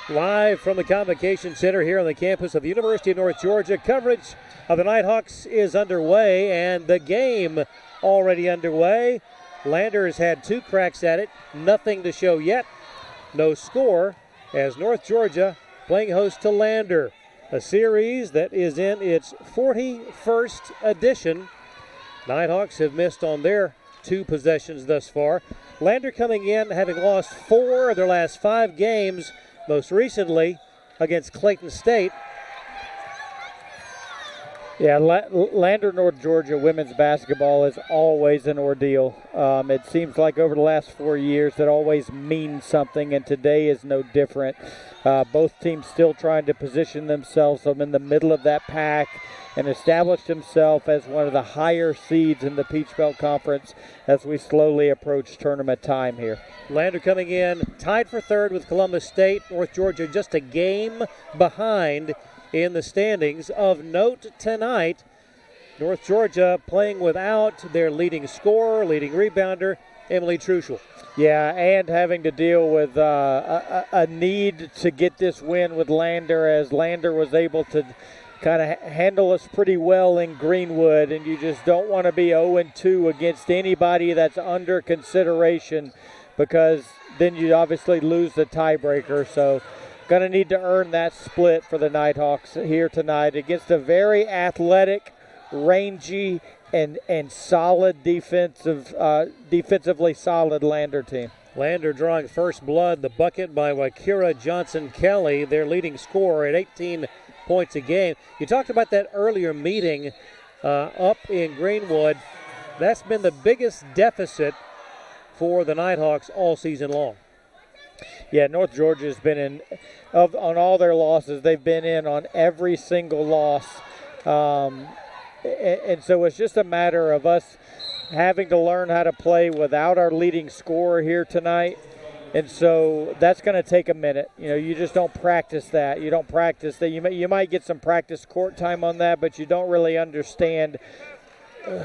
Live from the Convocation Center here on the campus of the University of North Georgia, coverage of the Nighthawks is underway, and the game already underway. Lander has had 2 cracks at it, nothing to show yet. No score as North Georgia playing host to Lander, a series that is in its 41st edition. Nighthawks have missed on their 2 possessions thus far. Lander coming in having lost 4 of their last 5 games, most recently against Clayton State. Yeah, Lander, North Georgia women's basketball is always an ordeal. It seems like over the last 4 years that always means something, and today is no different. Both teams still trying to position themselves in the middle of that pack and establish themselves as one of the higher seeds in the Peach Belt Conference as we slowly approach tournament time here. Lander coming in tied for 3rd with Columbus State. North Georgia just a game behind in the standings. Of note tonight, North Georgia playing without their leading scorer, leading rebounder, Emily Truschel. Yeah, and having to deal with a need to get this win with Lander, as Lander was able to kind of handle us pretty well in Greenwood, and you just don't want to be 0-2 against anybody that's under consideration, because then you obviously lose the tiebreaker. So going to need to earn that split for the Nighthawks here tonight against a very athletic, rangy, and solid defensively solid Lander team. Lander drawing first blood, the bucket by Wakira Johnson-Kelly, their leading scorer at 18 points a game. You talked about that earlier meeting up in Greenwood. That's been the biggest deficit for the Nighthawks all season long. Yeah, North Georgia has been in, on all their losses, they've been in on every single loss. And so it's just a matter of us having to learn how to play without our leading scorer here tonight. And so that's going to take a minute. You know, you just don't practice that. You don't practice that. You might get some practice court time on that, but you don't really understand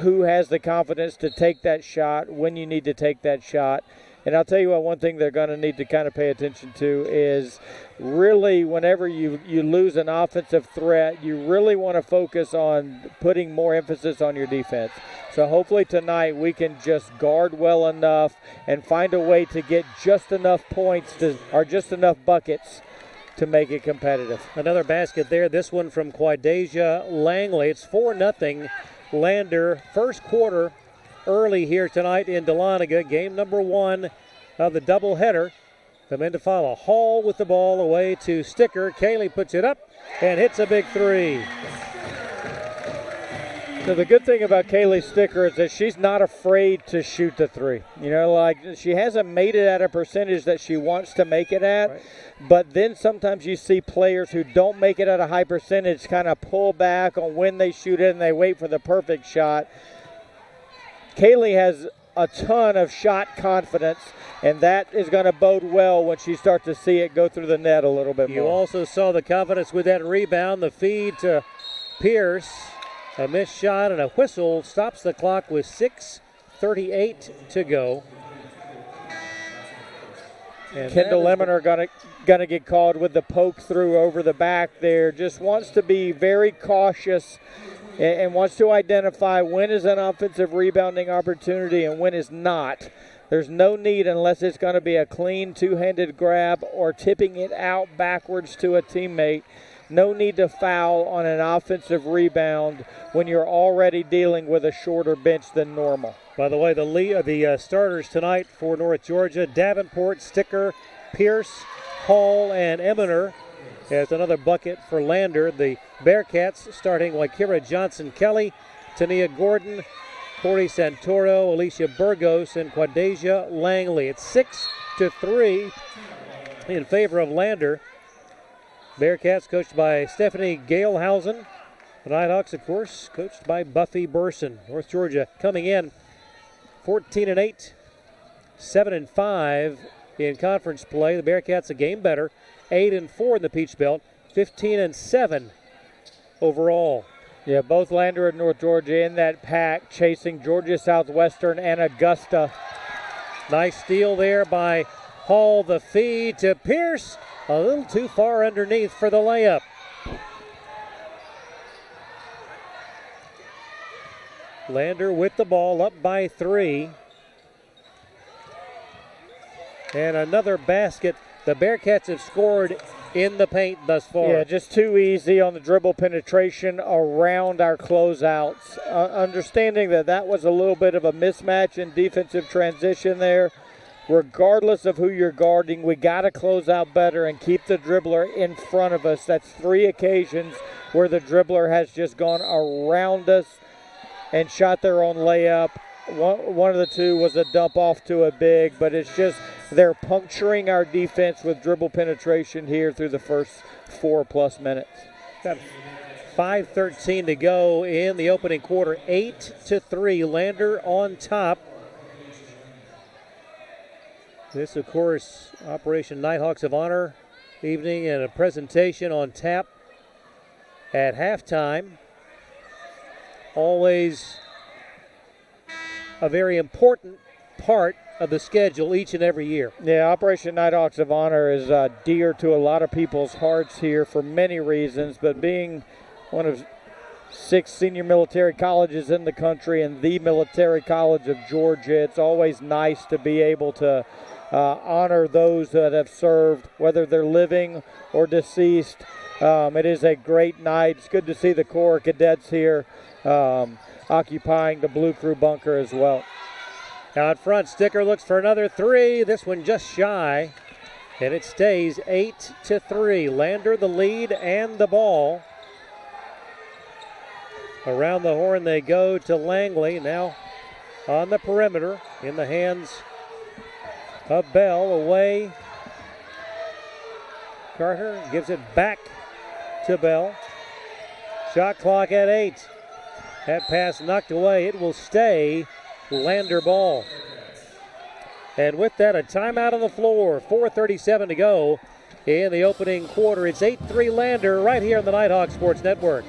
who has the confidence to take that shot, when you need to take that shot. And I'll tell you what, one thing they're going to need to kind of pay attention to is really whenever you lose an offensive threat, you really want to focus on putting more emphasis on your defense. So hopefully tonight we can just guard well enough and find a way to get just enough points or just enough buckets to make it competitive. Another basket there, this one from Quadasia Langley. It's 4-0 Lander. First quarter early here tonight in Dahlonega. Game number 1 of the doubleheader. The men to follow. Hall with the ball away to Sticker. Kaylee puts it up and hits a big 3. So the good thing about Kaylee Sticker is that she's not afraid to shoot the 3. You know, like she hasn't made it at a percentage that she wants to make it at. Right. But then sometimes you see players who don't make it at a high percentage kind of pull back on when they shoot it and they wait for the perfect shot. Kaylee has a ton of shot confidence, and that is going to bode well when she starts to see it go through the net a little bit more. You also saw the confidence with that rebound, the feed to Pierce. A missed shot and a whistle stops the clock with 6:38 to go. And Kendall Lemon going to get called with the poke through over the back there. Just wants to be very cautious and wants to identify when is an offensive rebounding opportunity and when is not. There's no need unless it's going to be a clean two-handed grab or tipping it out backwards to a teammate. No need to foul on an offensive rebound when you're already dealing with a shorter bench than normal. By the way, the starters tonight for North Georgia, Davenport, Sticker, Pierce, Hall, and Eminer. As another bucket for Lander. The Bearcats starting Wakira Johnson-Kelly, Tania Gordon, Corey Santoro, Alicia Burgos, and Quadasia Langley. It's 6-3 in favor of Lander. Bearcats coached by Stephanie Galehausen. The Nighthawks, of course, coached by Buffy Burson. North Georgia coming in 14-8, 7-5 in conference play. The Bearcats a game better, 8-4 in the Peach Belt, 15-7 overall. Yeah, both Lander and North Georgia in that pack, chasing Georgia Southwestern and Augusta. Nice steal there by Hall the feed to Pierce. A little too far underneath for the layup. Lander with the ball, up by 3. And another basket. The Bearcats have scored in the paint thus far. Yeah, just too easy on the dribble penetration around our closeouts. Understanding that was a little bit of a mismatch in defensive transition there. Regardless of who you're guarding, we got to close out better and keep the dribbler in front of us. That's 3 occasions where the dribbler has just gone around us and shot their own layup. One of the 2 was a dump off to a big, but it's just they're puncturing our defense with dribble penetration here through the first 4+ minutes. Got 5:13 to go in the opening quarter. 8-3, Lander on top. This, of course, Operation Nighthawks of Honor evening and a presentation on tap at halftime. Always a very important part of the schedule each and every year. Yeah, Operation Nighthawks of Honor is dear to a lot of people's hearts here for many reasons, but being one of 6 senior military colleges in the country and the Military College of Georgia, it's always nice to be able to honor those that have served, whether they're living or deceased. It is a great night. It's good to see the Corps cadets here occupying the Blue Crew bunker as well. Out front, Sticker looks for another 3. This one just shy, and it stays 8-3. Lander the lead and the ball. Around the horn they go to Langley. Now on the perimeter in the hands of Bell. Away. Carter gives it back to Bell. Shot clock at 8. That pass knocked away. It will stay Lander ball. And with that, a timeout on the floor. 4:37 to go in the opening quarter. It's 8-3 Lander right here on the Nighthawk Sports Network.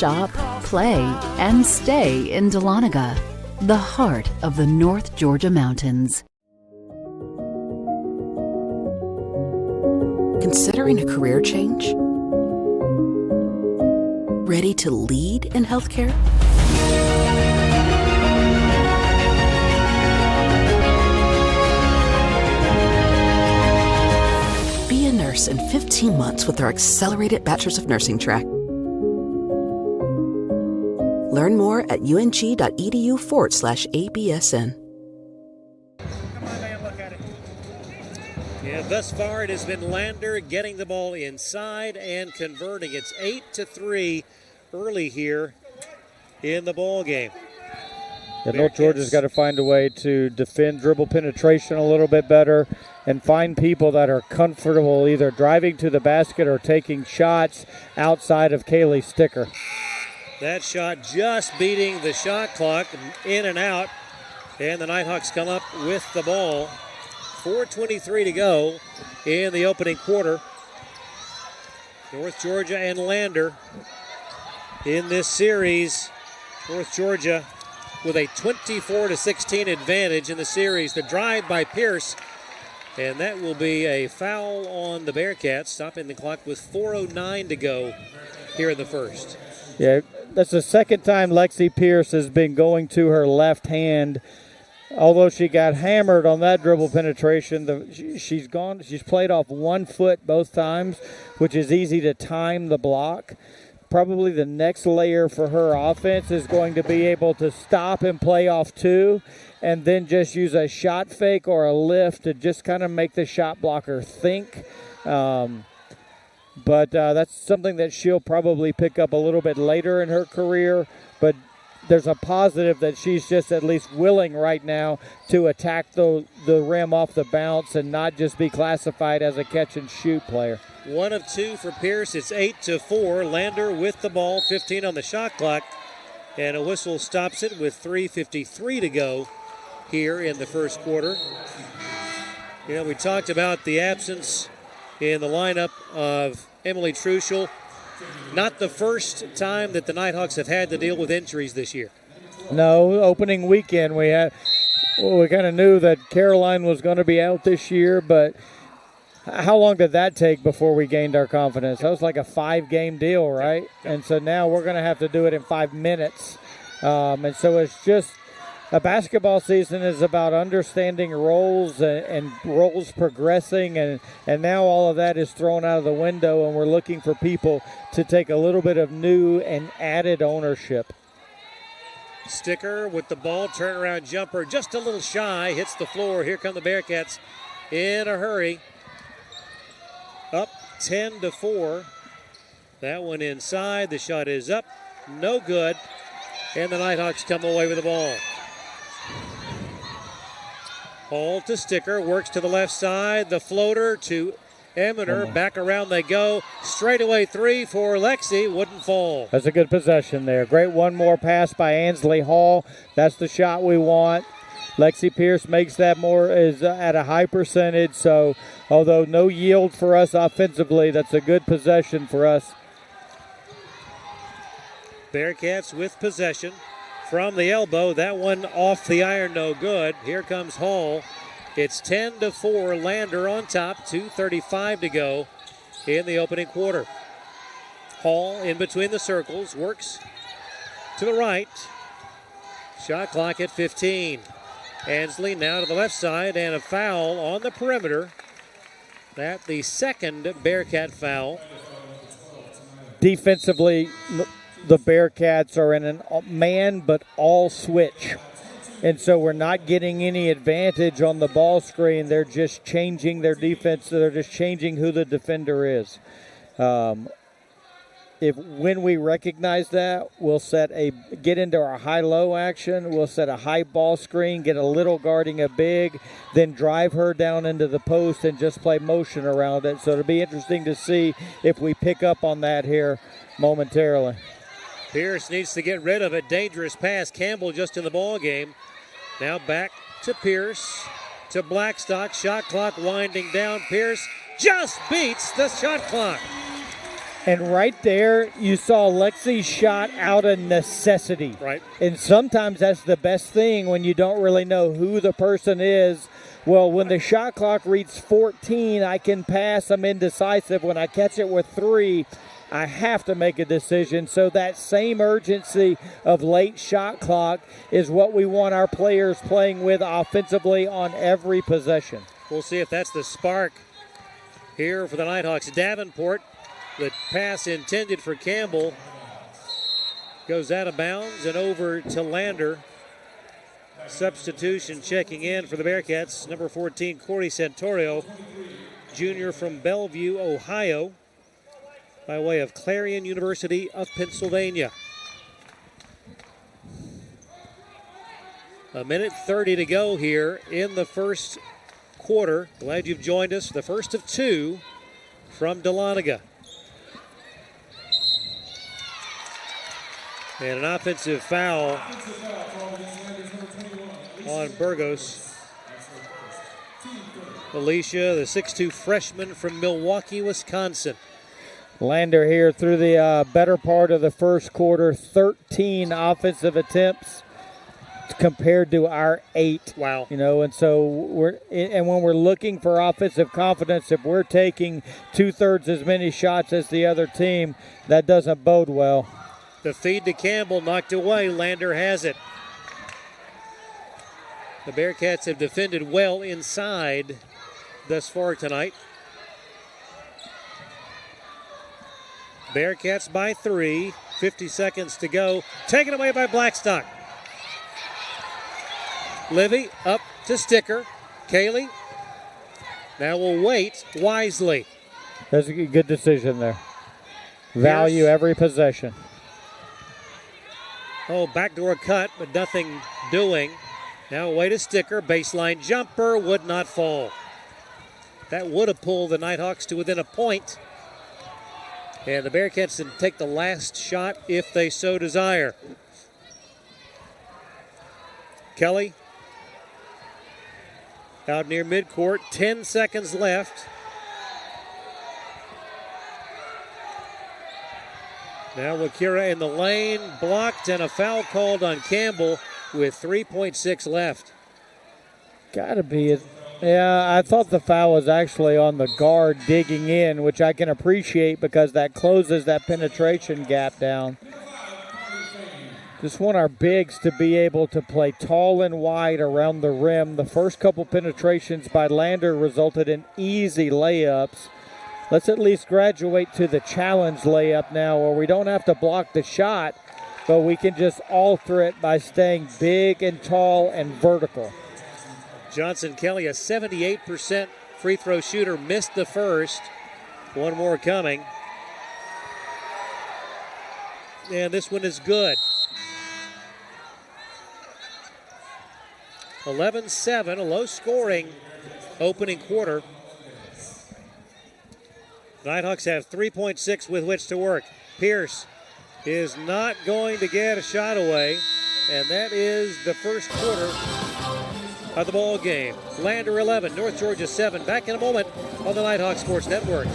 Shop, play, and stay in Dahlonega, the heart of the North Georgia mountains. Considering a career change? Ready to lead in healthcare? Be a nurse in 15 months with our accelerated Bachelor's of Nursing track. Learn more at ung.edu/ABSN. Come on, man, look at it. Yeah, thus far it has been Lander getting the ball inside and converting. It's 8-3 early here in the ball game. Yeah, North Georgia's got to find a way to defend dribble penetration a little bit better and find people that are comfortable either driving to the basket or taking shots outside of Kaylee Sticker. That shot just beating the shot clock, in and out. And the Nighthawks come up with the ball. 4:23 to go in the opening quarter. North Georgia and Lander in this series. North Georgia with a 24-16 advantage in the series. The drive by Pierce, and that will be a foul on the Bearcats, stopping the clock with 4:09 to go here in the first. Yeah, that's the second time Lexi Pierce has been going to her left hand. Although she got hammered on that dribble penetration, she's played off 1 foot both times, which is easy to time the block. Probably the next layer for her offense is going to be able to stop and play off 2 and then just use a shot fake or a lift to just kind of make the shot blocker think. but that's something that she'll probably pick up a little bit later in her career. But there's a positive that she's just at least willing right now to attack the rim off the bounce and not just be classified as a catch-and-shoot player. 1 of 2 for Pierce. It's 8-4. Lander with the ball, 15 on the shot clock. And a whistle stops it with 3:53 to go here in the first quarter. You know, we talked about the absence in the lineup of Emily Truschel. Not the first time that the Nighthawks have had to deal with injuries this year. No, opening weekend we kind of knew that Caroline was going to be out this year, but how long did that take before we gained our confidence? That was like a 5-game deal, right? And so now we're going to have to do it in 5 minutes. And so it's just a basketball season is about understanding roles and roles progressing, and now all of that is thrown out of the window, and we're looking for people to take a little bit of new and added ownership. Sticker with the ball, turnaround jumper, just a little shy, hits the floor. Here come the Bearcats in a hurry. Up 10-4. That one inside. The shot is up. No good. And the Nighthawks come away with the ball. Hall to Sticker. Works to the left side. The floater to Eminer. Back around they go. Straightaway 3 for Lexi. Wouldn't fall. That's a good possession there. Great one more pass by Ansley Hall. That's the shot we want. Lexi Pierce makes that is at a high percentage, so although no yield for us offensively, that's a good possession for us. Bearcats with possession from the elbow. That one off the iron, no good. Here comes Hall. It's 10-4. Lander on top. 2:35 to go in the opening quarter. Hall in between the circles. Works to the right. Shot clock at 15. Ansley now to the left side, and a foul on the perimeter. That's the second Bearcat foul. Defensively, the Bearcats are in a man but all switch. And so we're not getting any advantage on the ball screen. They're just changing their defense. They're just changing who the defender is. When we recognize that, we'll get into our high-low action. We'll set a high ball screen, get a little guarding a big, then drive her down into the post and just play motion around it. So it'll be interesting to see if we pick up on that here momentarily. Pierce needs to get rid of it. Dangerous pass. Campbell just in the ball game. Now back to Pierce, to Blackstock. Shot clock winding down. Pierce just beats the shot clock. And right there, you saw Lexi's shot out of necessity. Right. And sometimes that's the best thing when you don't really know who the person is. Well, when the shot clock reads 14, I can pass. I'm indecisive. When I catch it with 3, I have to make a decision. So that same urgency of late shot clock is what we want our players playing with offensively on every possession. We'll see if that's the spark here for the Nighthawks. Davenport, the pass intended for Campbell, goes out of bounds and over to Lander. Substitution checking in for the Bearcats, number 14, Corey Santorio, junior from Bellevue, Ohio, by way of Clarion University of Pennsylvania. 1:30 to go here in the first quarter. Glad you've joined us. The first of 2 from Dahlonega. And an offensive foul on Burgos. Alicia, the 6'2 freshman from Milwaukee, Wisconsin. Lander here through the better part of the first quarter, 13 offensive attempts compared to our 8. Wow. You know, and so when we're looking for offensive confidence, if we're taking 2/3 as many shots as the other team, that doesn't bode well. The feed to Campbell knocked away. Lander has it. The Bearcats have defended well inside thus far tonight. Bearcats by 3. 50 seconds to go. Taken away by Blackstock. Livy up to Sticker. Kaylee now will wait wisely. That's a good decision there. Value every possession. Oh, backdoor cut, but nothing doing. Now away to Sticker. Baseline jumper would not fall. That would have pulled the Nighthawks to within a point. And the Bearcats can take the last shot if they so desire. Kelly out near midcourt. 10 seconds left. Now Wakira in the lane, blocked, and a foul called on Campbell with 3.6 left. Gotta be it. Yeah, I thought the foul was actually on the guard digging in, which I can appreciate because that closes that penetration gap down. Just want our bigs to be able to play tall and wide around the rim. The first couple penetrations by Lander resulted in easy layups. Let's at least graduate to the challenge layup now where we don't have to block the shot, but we can just alter it by staying big and tall and vertical. Johnson Kelly, a 78% free throw shooter, missed the first. One more coming. And this one is good. 11-7, a low-scoring opening quarter. Nighthawks have 3.6 with which to work. Pierce is not going to get a shot away, and that is the first quarter of the ball game. Lander 11, North Georgia 7. Back in a moment on the Nighthawk Sports Network.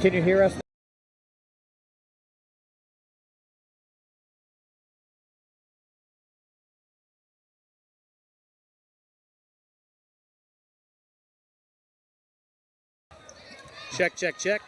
Can you hear us? Check, check, check.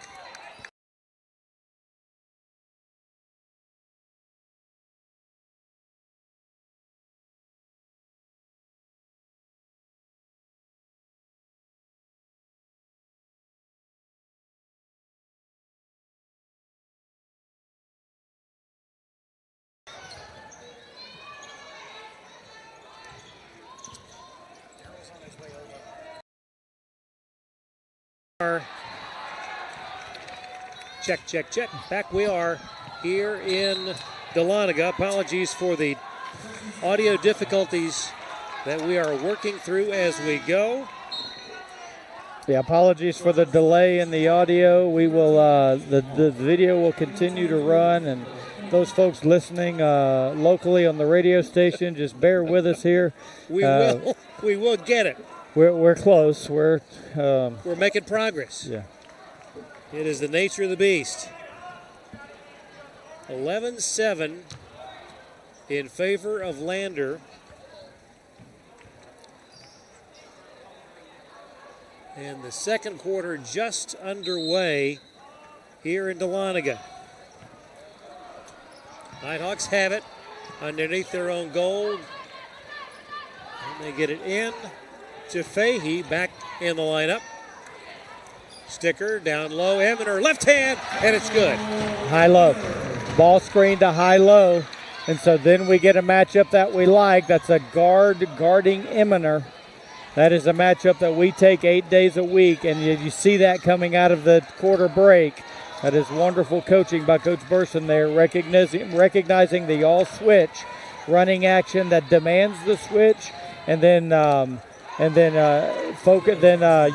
Check, check, check. Back we are here in Dahlonega. Apologies for the audio difficulties that we are working through as we go. Yeah, apologies for the delay in the audio. We will the video will continue to run, and those folks listening locally on the radio station, just bear with us here. We will get it. We're close. We're making progress. Yeah. It is the nature of the beast. 11-7 in favor of Lander. And the second quarter just underway here in Dahlonega. Nighthawks have it underneath their own goal. And they get it in to Fahey, back in the lineup. Sticker down low, Eminer, left hand, and it's good. High-low. Ball screen to high-low. And so then we get a matchup that we like. That's a guard guarding Eminer. That is a matchup that we take 8 days a week, and you see that coming out of the quarter break. That is wonderful coaching by Coach Burson there, recognizing the all switch running action that demands the switch, and then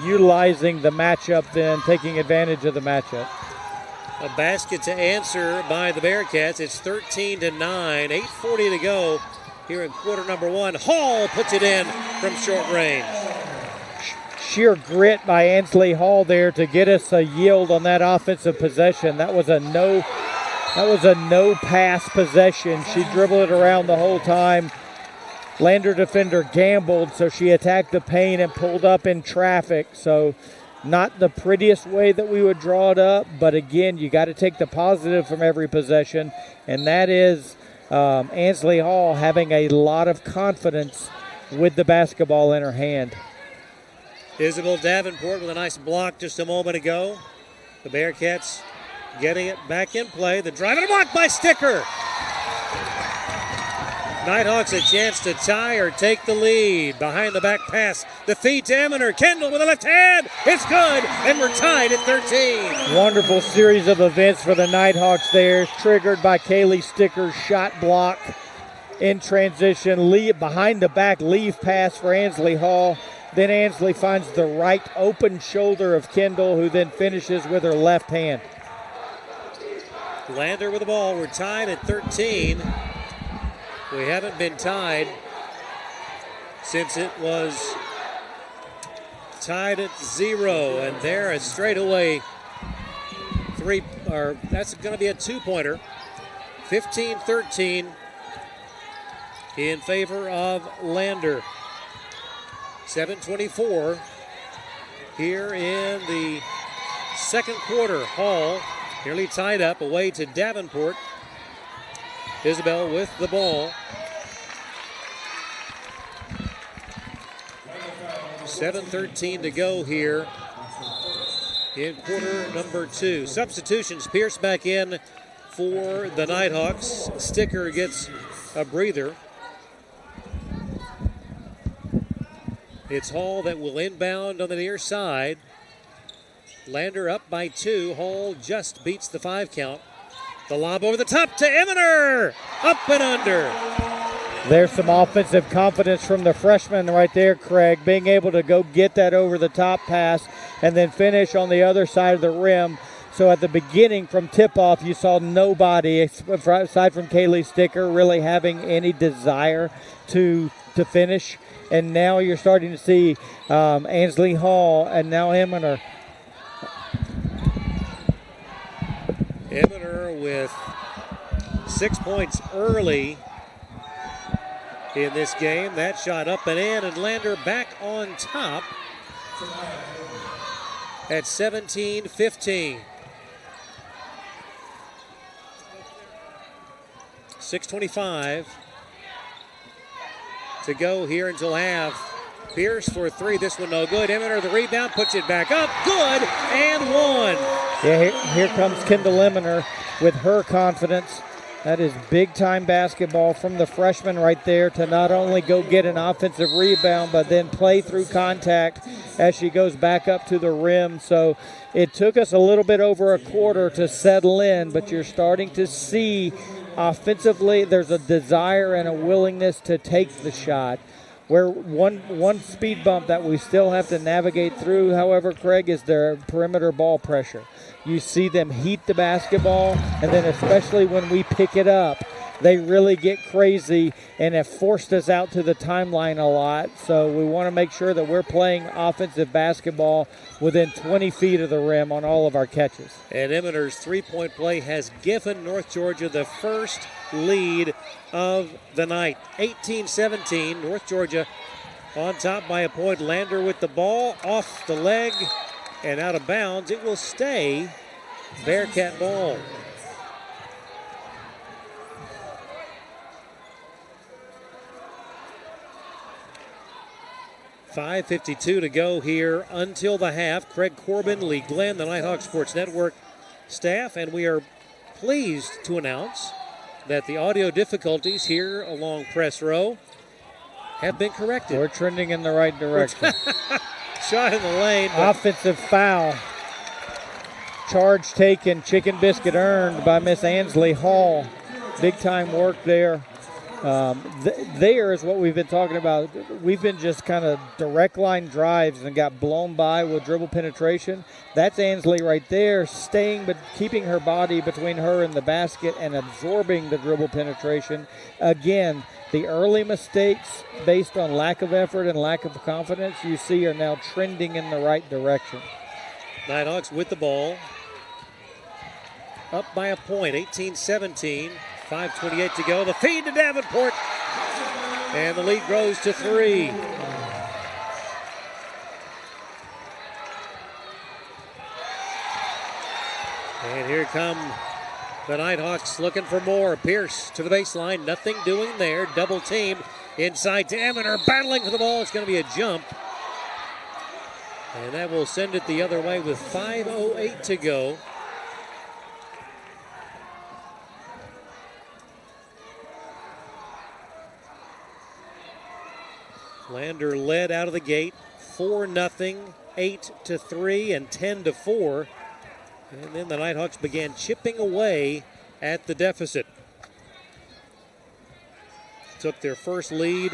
utilizing the matchup, then taking advantage of the matchup. A basket to answer by the Bearcats. It's 13-9, 8:40 to go here in quarter number one. Hall puts it in from short range. Sheer grit by Ansley Hall there to get us a yield on that offensive possession. That was a no pass possession. She dribbled it around the whole time. Lander defender gambled, so she attacked the paint and pulled up in traffic. So not the prettiest way that we would draw it up, but again, you got to take the positive from every possession, and that is Ansley Hall having a lot of confidence with the basketball in her hand. Isabel Davenport with a nice block just a moment ago. The Bearcats getting it back in play. The drive and a block by Sticker. Nighthawks a chance to tie or take the lead. Behind the back pass. The feed to Eminer. Kendall with a left hand. It's good, and we're tied at 13. Wonderful series of events for the Nighthawks there. Triggered by Kaylee Sticker's shot block in transition. Behind the back leave pass for Ansley Hall. Then Ansley finds the right open shoulder of Kendall, who then finishes with her left hand. Lander with the ball. We're tied at 13. We haven't been tied since it was tied at 0. And there a straightaway that's going to be a two-pointer. 15-13 in favor of Lander. 7:24 here in the second quarter. Hall nearly tied up, away to Davenport. Isabel with the ball. 7:13 to go here in quarter number 2. Substitutions. Pierce back in for the Nighthawks. Sticker gets a breather. It's Hall that will inbound on the near side. Lander up by 2. Hall just beats the 5 count. The lob over the top to Eminer. Up and under. There's some offensive confidence from the freshman right there, Craig, being able to go get that over the top pass and then finish on the other side of the rim. So at the beginning from tip-off, you saw nobody, aside from Kaylee Sticker, really having any desire to finish. And now you're starting to see Ansley Hall and now Eminer. Eminer with 6 points early in this game. That shot up and in, and Lander back on top at 17-15. 6:25 to go here until half. Pierce for 3. This one no good. Eminer the rebound, puts it back up. Good, and 1. Yeah, here comes Kendall Eminer with her confidence. That is big-time basketball from the freshman right there to not only go get an offensive rebound, but then play through contact as she goes back up to the rim. So it took us a little bit over a quarter to settle in, but you're starting to see offensively there's a desire and a willingness to take the shot. Where one speed bump that we still have to navigate through, however, Craig, is their perimeter ball pressure. You see them heat the basketball, and then especially when we pick it up, they really get crazy and have forced us out to the timeline a lot. So we want to make sure that we're playing offensive basketball within 20 feet of the rim on all of our catches. And Eminer's three-point play has given North Georgia the first lead of the night. 18-17, North Georgia on top by a point. Lander with the ball, off the leg and out of bounds. It will stay Bearcat ball. .552 to go here until the half. Craig Corbin, Lee Glenn, the Nighthawk Sports Network staff, and we are pleased to announce that the audio difficulties here along press row have been corrected. We're trending in the right direction. Shot in the lane. Offensive foul. Charge taken, chicken biscuit earned by Miss Ansley Hall. Big time work there. There is what we've been talking about. We've been just kind of direct line drives and got blown by with dribble penetration. That's Ansley right there, staying but keeping her body between her and the basket and absorbing the dribble penetration. Again, the early mistakes based on lack of effort and lack of confidence you see are now trending in the right direction. Nighthawks with the ball. Up by a point, 18-17. 5:28 to go. The feed to Davenport. And the lead grows to 3. And here come the Nighthawks looking for more. Pierce to the baseline. Nothing doing there. Double teamed inside to Eminer. Battling for the ball. It's going to be a jump. And that will send it the other way with 5:08 to go. Lander led out of the gate 4-0, 8-3, and 10-4. And then the Nighthawks began chipping away at the deficit. Took their first lead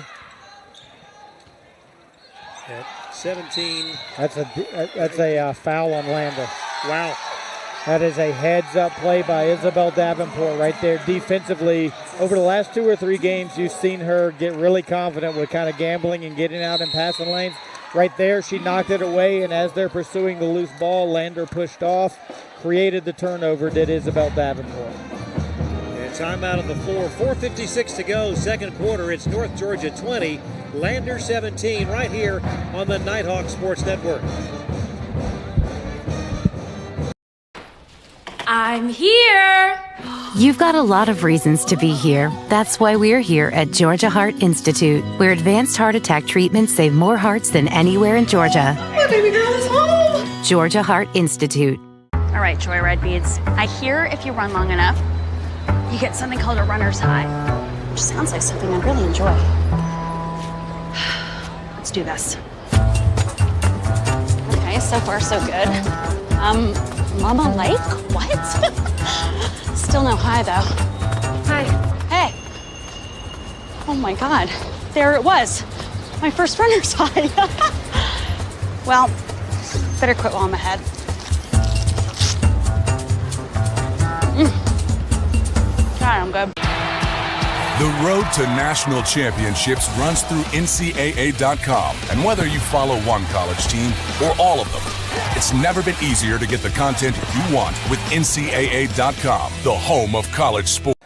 at 17. That's a foul on Lander. Wow. That is a heads-up play by Isabel Davenport right there defensively. Over the last 2 or 3 games, you've seen her get really confident with kind of gambling and getting out in passing lanes. Right there, she knocked it away, and as they're pursuing the loose ball, Lander pushed off, created the turnover, did Isabel Davenport. And timeout on the floor, 4:56 to go, second quarter. It's North Georgia 20, Lander 17, right here on the Nighthawk Sports Network. I'm here. You've got a lot of reasons to be here. That's why we're here at Georgia Heart Institute, where advanced heart attack treatments save more hearts than anywhere in Georgia. My baby girl is home. Georgia Heart Institute. All right, Joyride Beads. I hear if you run long enough, you get something called a runner's high, which sounds like something I'd really enjoy. Let's do this. Okay, so far so good. Mama Lake? What? Still no high, though. Hi. Hey. Oh, my God. There it was. My first runner's high. Well, better quit while I'm ahead. God, I'm good. The road to national championships runs through NCAA.com. And whether you follow one college team or all of them, it's never been easier to get the content you want with NCAA.com, the home of college sports.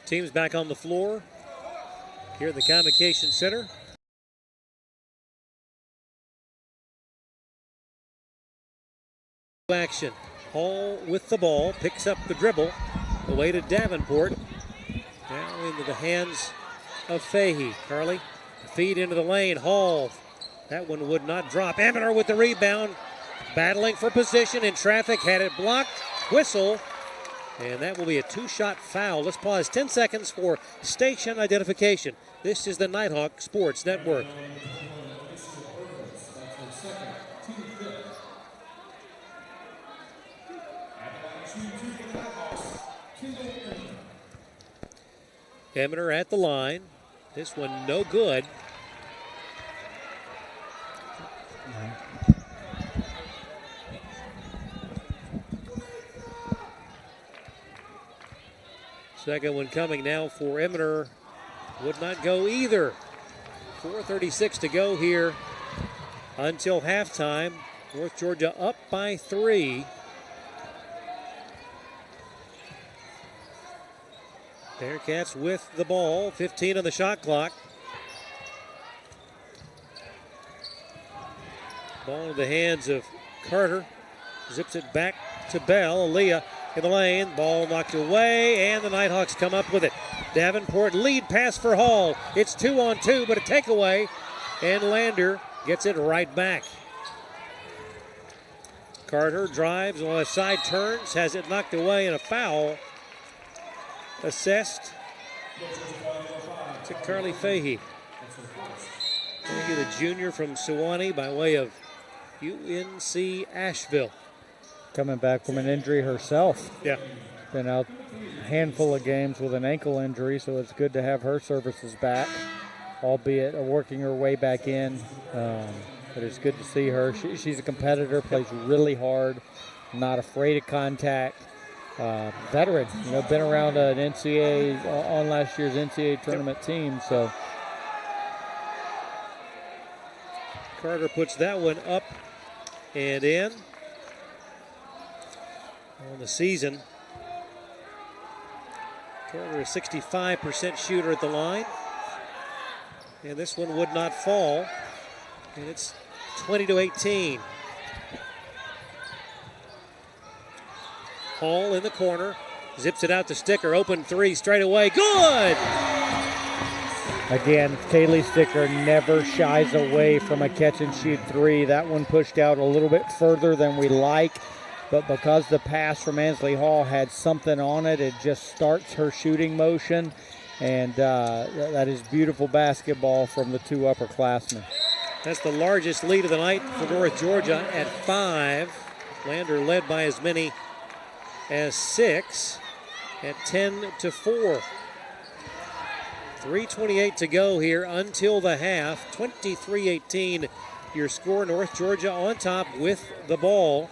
Teams back on the floor here at the Convocation Center. Action. Hall with the ball, picks up the dribble, away to Davenport. Now into the hands of Fahey. Carly, feed into the lane. Hall, that one would not drop. Eminer with the rebound, battling for position in traffic, had it blocked. Whistle, and that will be a 2-shot foul. Let's pause 10 seconds for station identification. This is the Nighthawk Sports Network. Eminer at the line. This one no good. Second one coming now for Eminer. Would not go either. 4:36 to go here until halftime. North Georgia up by 3. Bearcats with the ball, 15 on the shot clock. Ball in the hands of Carter. Zips it back to Bell. Aaliyah in the lane. Ball knocked away, and the Nighthawks come up with it. Davenport lead pass for Hall. It's 2-on-2, but a takeaway, and Lander gets it right back. Carter drives on a side turns, has it knocked away, and a foul assessed to Carly Fahey. Fahey, the junior from Sewanee by way of UNC Asheville. Coming back from an injury herself. Yeah. Been out a handful of games with an ankle injury, so it's good to have her services back, albeit working her way back in. But it's good to see her. She's a competitor, plays really hard, not afraid of contact. Veteran, been around an NCAA, on last year's NCAA tournament team. So Carter puts that one up and in on the season. Carter, a 65% shooter at the line. And this one would not fall. And it's 20-18. Hall in the corner. Zips it out to Sticker. Open three straight away. Good! Again, Kaylee Sticker never shies away from a catch-and-shoot three. That one pushed out a little bit further than we like. But because the pass from Ansley Hall had something on it, it just starts her shooting motion. And that is beautiful basketball from the two upperclassmen. That's the largest lead of the night for North Georgia at 5. Lander led by as many as 6 at 10-4. 3:28 to go here until the half. 23-18 your score. North Georgia on top with the ball.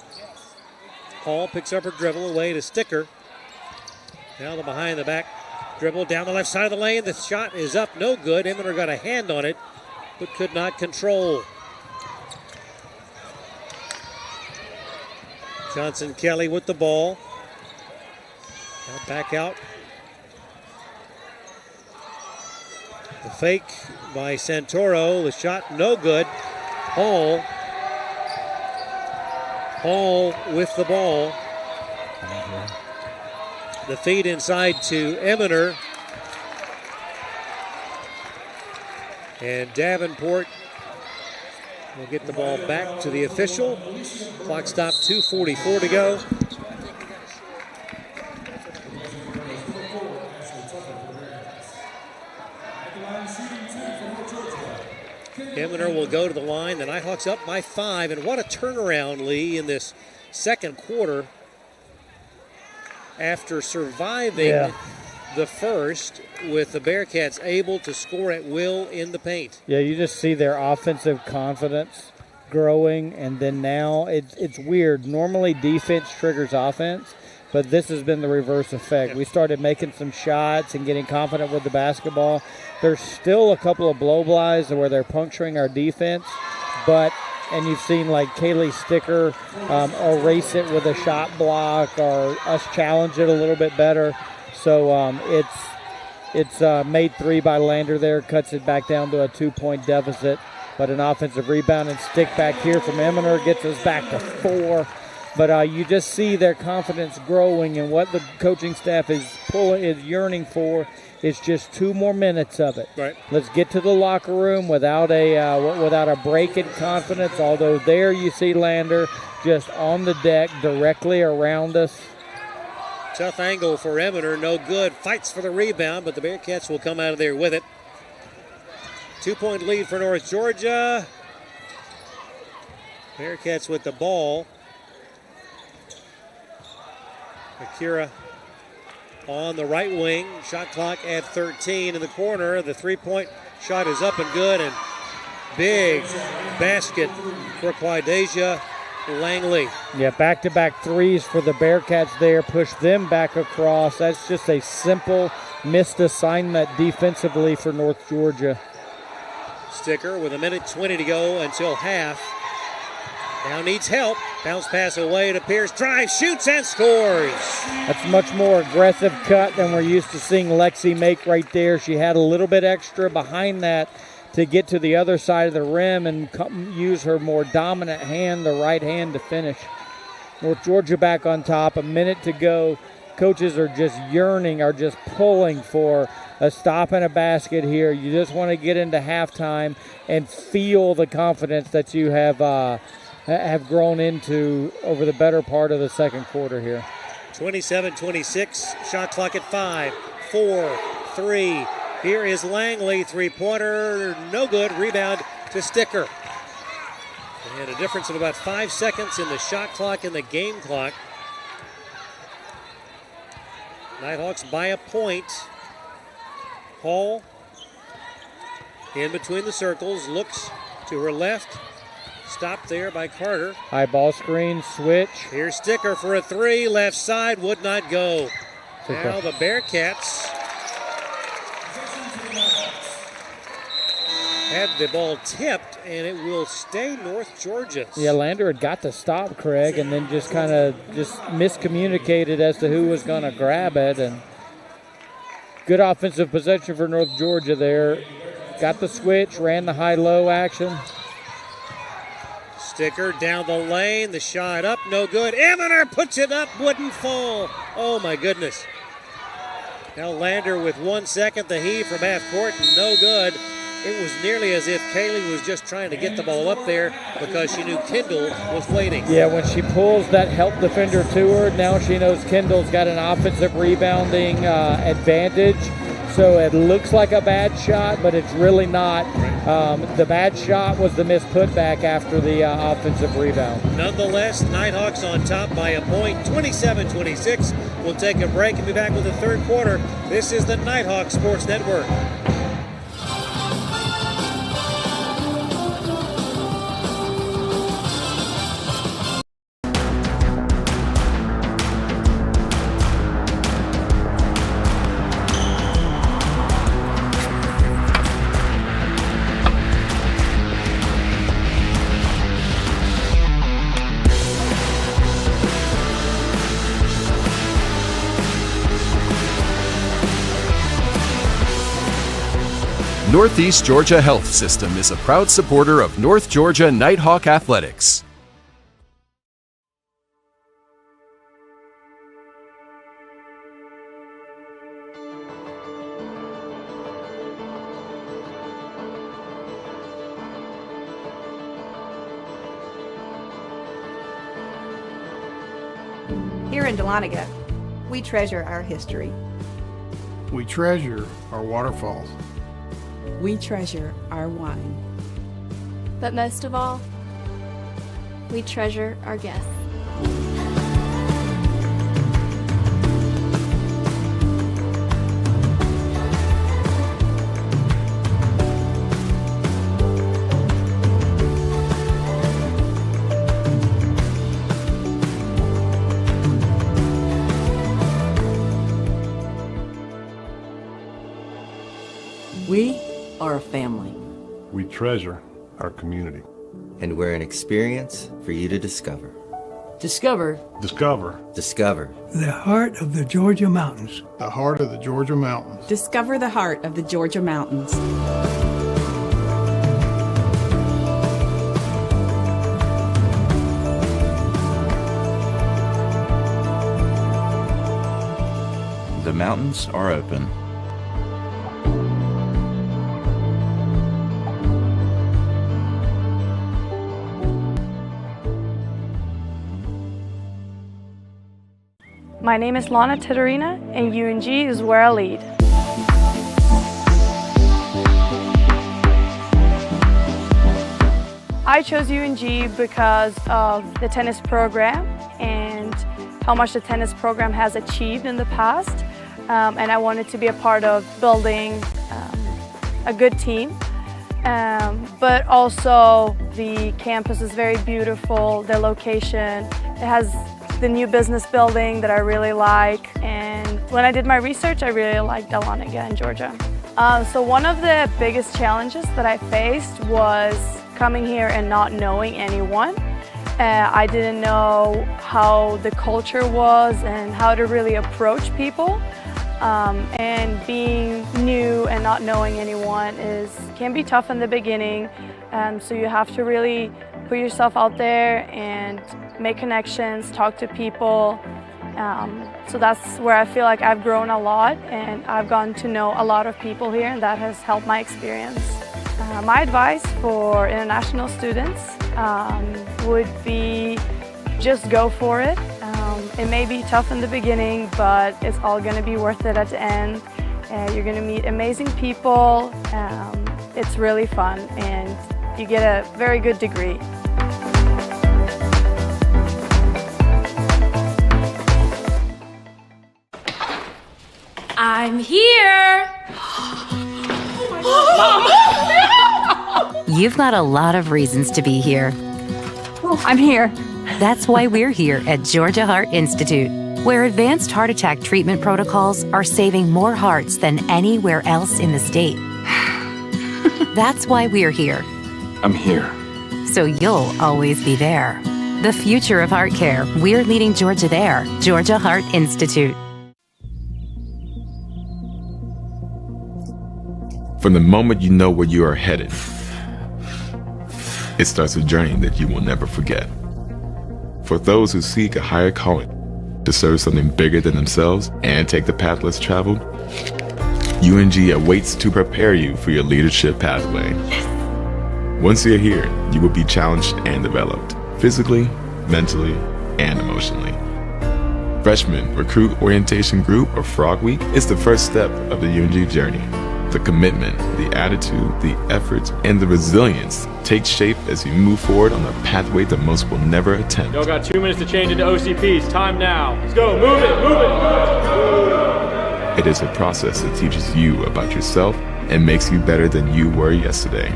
Hall picks up her dribble away to Sticker. Now the behind the back dribble down the left side of the lane. The shot is up, no good. Eminer got a hand on it, but could not control. Johnson Kelly with the ball. Now back out. The fake by Santoro. The shot no good. Hall with the ball. The feed inside to Eminer. And Davenport will get the ball back to the official. Clock stop, 2:44 to go. Eminer will go to the line. The Nighthawks up by 5. And what a turnaround, Lee, in this second quarter after surviving the first, with the Bearcats able to score at will in the paint. Yeah, you just see their offensive confidence growing, and then now it's weird. Normally defense triggers offense, but this has been the reverse effect. We started making some shots and getting confident with the basketball. There's still a couple of blow-bys where they're puncturing our defense, and you've seen like Kaylee Sticker erase it with a shot block, or us challenge it a little bit better. So it's made 3 by Lander there, cuts it back down to a 2-point deficit. But an offensive rebound and stick back here from Eminer gets us back to 4. But you just see their confidence growing, and what the coaching staff is yearning for is just 2 more minutes of it. Right. Let's get to the locker room without a break in confidence. Although there you see Lander just on the deck directly around us. Tough angle for Eminer, no good. Fights for the rebound, but the Bearcats will come out of there with it. 2-point lead for North Georgia. Bearcats with the ball. Akira on the right wing. Shot clock at 13 in the corner. The 3-point shot is up and good, and big basket for Quaidasia Langley. Yeah, back-to-back threes for the Bearcats there. Push them back across. That's just a simple missed assignment defensively for North Georgia. Sticker with 1:20 to go until half. Now needs help. Bounce pass away to Pierce. Drive, shoots, and scores. That's a much more aggressive cut than we're used to seeing Lexi make right there. She had a little bit extra behind that to get to the other side of the rim and use her more dominant hand, the right hand, to finish. North Georgia back on top. 1 minute to go. Coaches are just yearning, are just pulling for a stop and a basket here. You just want to get into halftime and feel the confidence that you have grown into over the better part of the second quarter here. 27-26, shot clock at 5, 4, 3. Here is Langley, 3-pointer, no good. Rebound to Sticker. And a difference of about 5 seconds in the shot clock and the game clock. Nighthawks by a point. Hall in between the circles, looks to her left. Stopped there by Carter. High ball screen, switch. Here's Sticker for a three, left side, would not go. Now the Bearcats had the ball tipped, and it will stay North Georgia's. Yeah, Lander had got to stop Craig and then just kind of miscommunicated as to who was going to grab it. And good offensive possession for North Georgia there. Got the switch, ran the high-low action. Sticker down the lane, the shot up, no good. Evaner puts it up, wouldn't fall. Oh my goodness. Now Lander with 1 second, the heave from half court, no good. It was nearly as if Kaylee was just trying to get the ball up there because she knew Kendall was waiting. Yeah, when she pulls that help defender to her, now she knows Kendall's got an offensive rebounding advantage. So it looks like a bad shot, but it's really not. The bad shot was the missed putback after the offensive rebound. Nonetheless, Nighthawks on top by a point, 27-26. We'll take a break and be back with the third quarter. This is the Nighthawk Sports Network. Northeast Georgia Health System is a proud supporter of North Georgia Nighthawk Athletics. Here in Dahlonega, we treasure our history. We treasure our waterfalls. We treasure our wine. But most of all, we treasure our guests. We are a family. We treasure our community. And we're an experience for you to discover. Discover. Discover. Discover. The heart of the Georgia mountains. The heart of the Georgia mountains. Discover the heart of the Georgia mountains. The mountains are open. My name is Lana Titerina, and UNG is where I lead. I chose UNG because of the tennis program and how much the tennis program has achieved in the past. And I wanted to be a part of building a good team. But also the campus is very beautiful, the location. It has the new business building that I really like, and when I did my research, I really liked Dahlonega in Georgia. So one of the biggest challenges that I faced was coming here and not knowing anyone. I didn't know how the culture was and how to really approach people. And being new and not knowing anyone can be tough in the beginning. So you have to really put yourself out there and make connections, talk to people. So that's where I feel like I've grown a lot, and I've gotten to know a lot of people here, and that has helped my experience. My advice for international students would be just go for it. It may be tough in the beginning, but it's all going to be worth it at the end. You're going to meet amazing people. It's really fun, and you get a very good degree. I'm here. You've got a lot of reasons to be here. I'm here. That's why we're here at Georgia Heart Institute, where advanced heart attack treatment protocols are saving more hearts than anywhere else in the state. That's why we're here. I'm here. So you'll always be there. The future of heart care, we're leading Georgia there. Georgia Heart Institute. From the moment you know where you are headed, it starts a journey that you will never forget. For those who seek a higher calling, to serve something bigger than themselves and take the path less traveled, UNG awaits to prepare you for your leadership pathway. Once you're here, you will be challenged and developed, physically, mentally, and emotionally. Freshman Recruit Orientation Group, or Frog Week, is the first step of the UNG journey. The commitment, the attitude, the effort, and the resilience take shape as you move forward on the pathway that most will never attempt. Y'all got 2 minutes to change into OCPs. Time now. Let's go. Move it. Move it. It is a process that teaches you about yourself and makes you better than you were yesterday.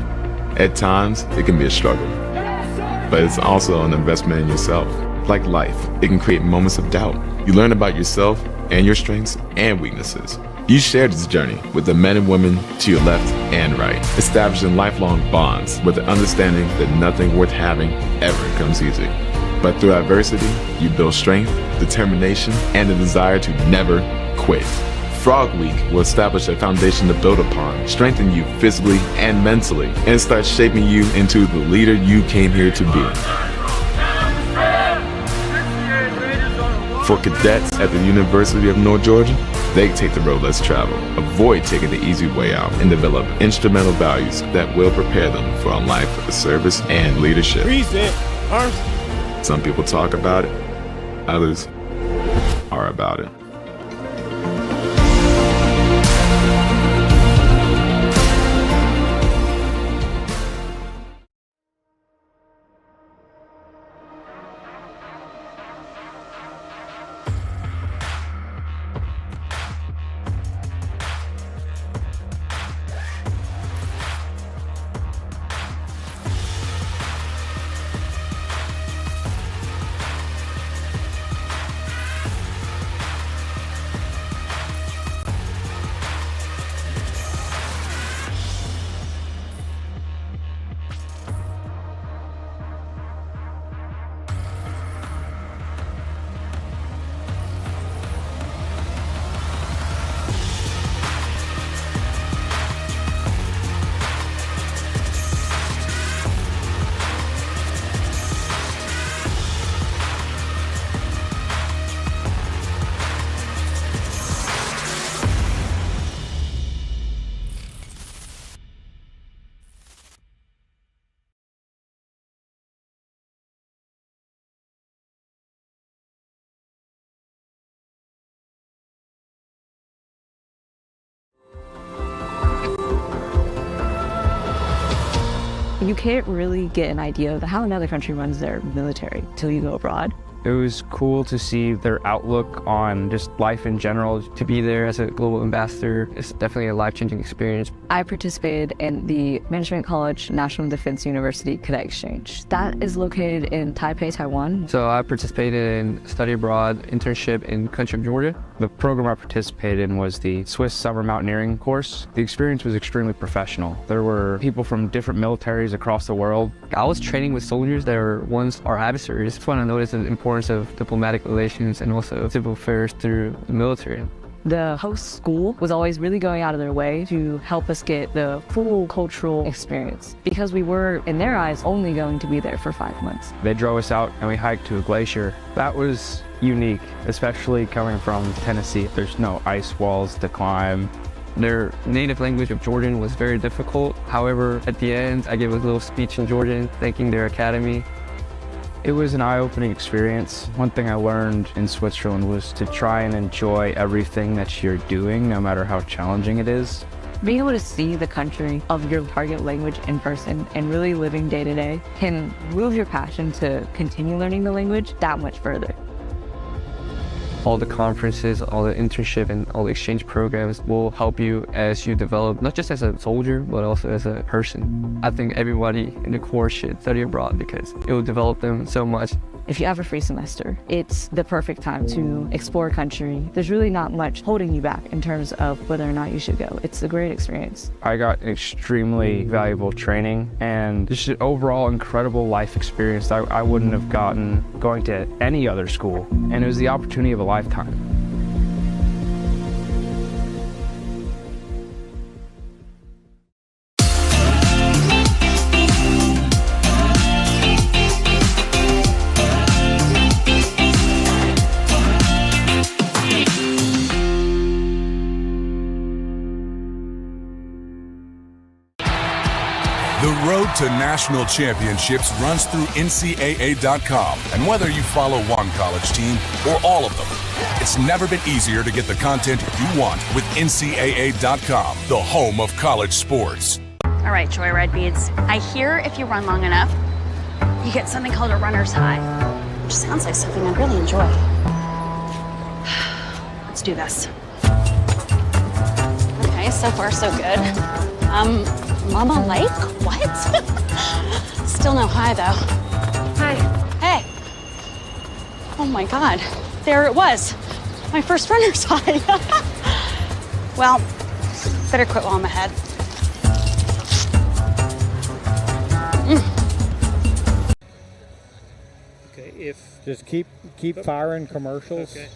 At times, it can be a struggle, but it's also an investment in yourself. Like life, it can create moments of doubt. You learn about yourself and your strengths and weaknesses. You share this journey with the men and women to your left and right, establishing lifelong bonds with the understanding that nothing worth having ever comes easy. But through adversity, you build strength, determination, and the desire to never quit. Frog Week will establish a foundation to build upon, strengthen you physically and mentally, and start shaping you into the leader you came here to be. For cadets at the University of North Georgia, they take the road less traveled, avoid taking the easy way out, and develop instrumental values that will prepare them for a life of service and leadership. Some people talk about it, others are about it. You can't really get an idea of how another country runs their military until you go abroad. It was cool to see their outlook on just life in general. To be there as a global ambassador is definitely a life-changing experience. I participated in the Management College National Defense University Cadet Exchange. That is located in Taipei, Taiwan. So I participated in study abroad internship in country of Georgia. The program I participated in was the Swiss Summer Mountaineering course. The experience was extremely professional. There were people from different militaries across the world. I was training with soldiers that were once our adversaries. It's fun to notice the importance of diplomatic relations and also civil affairs through the military. The host school was always really going out of their way to help us get the full cultural experience because we were, in their eyes, only going to be there for 5 months. They drove us out and we hiked to a glacier. That was unique, especially coming from Tennessee. There's no ice walls to climb. Their native language of Georgian was very difficult. However, at the end, I gave a little speech in Georgian, thanking their academy. It was an eye-opening experience. One thing I learned in Switzerland was to try and enjoy everything that you're doing, no matter how challenging it is. Being able to see the country of your target language in person and really living day to day can move your passion to continue learning the language that much further. All the conferences, all the internship, and all the exchange programs will help you as you develop, not just as a soldier, but also as a person. I think everybody in the Corps should study abroad because it will develop them so much. If you have a free semester, it's the perfect time to explore a country. There's really not much holding you back in terms of whether or not you should go. It's a great experience. I got extremely valuable training and just an overall incredible life experience that I wouldn't have gotten going to any other school. And it was the opportunity of a lifetime. The road to national championships runs through NCAA.com. And whether you follow one college team or all of them, it's never been easier to get the content you want with NCAA.com, the home of college sports. All right, Joyride Beads. I hear if you run long enough, you get something called a runner's high, which sounds like something I'd really enjoy. Let's do this. Okay, so far so good. Mama Lake? What? Still no high, though. Hi. Hey. Oh my God. There it was. My first runner's high. Well, better quit while I'm ahead. Okay, if Just keep firing commercials. okay.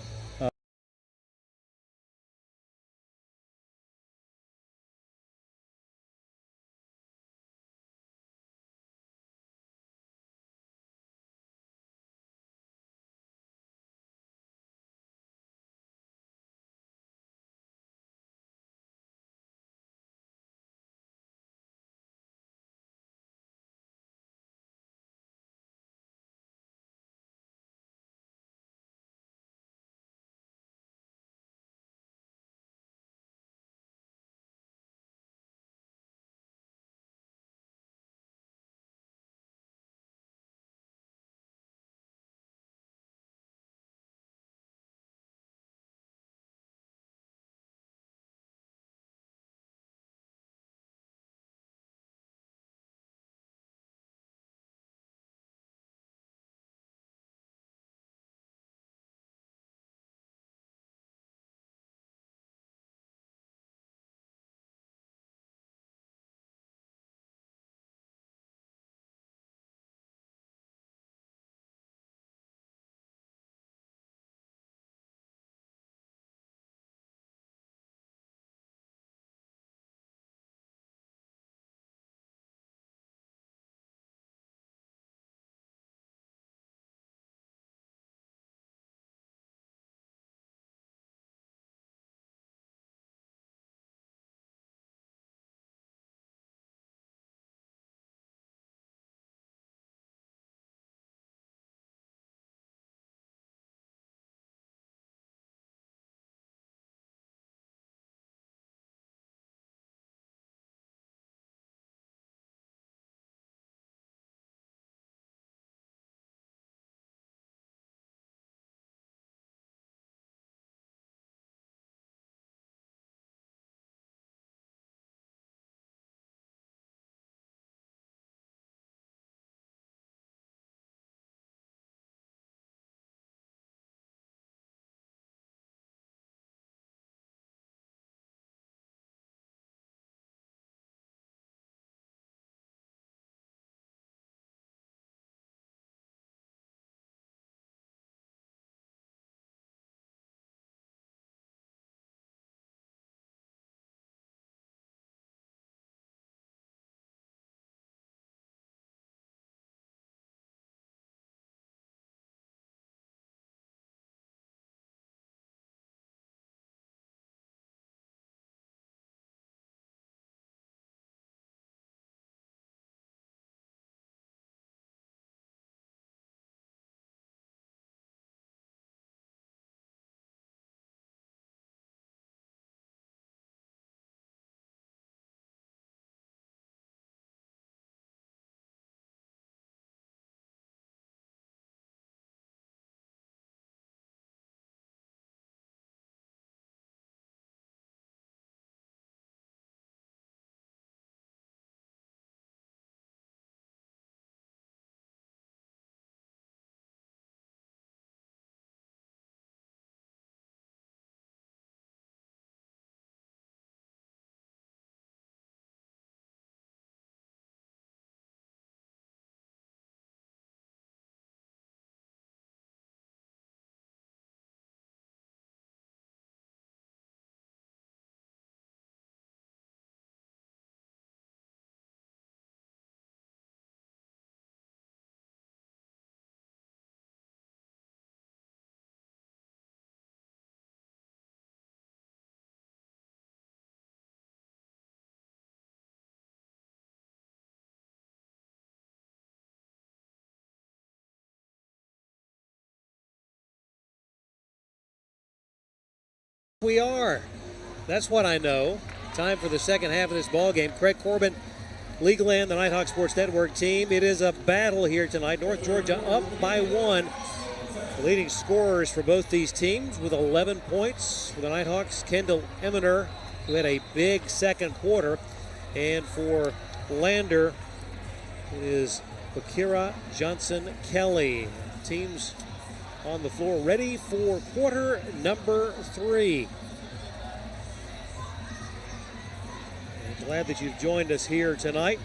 We are. That's what I know. Time for the second half of this ball game. Craig Corbin, Legal End, the Nighthawk Sports Network team. It is a battle here tonight. North Georgia up by 1. The leading scorers for both these teams with 11 points. For the Nighthawks, Kendall Eminer, who had a big second quarter. And for Lander, it is Bakira Johnson Kelly. Teams on the floor ready for quarter number 3. And glad that you've joined us here tonight.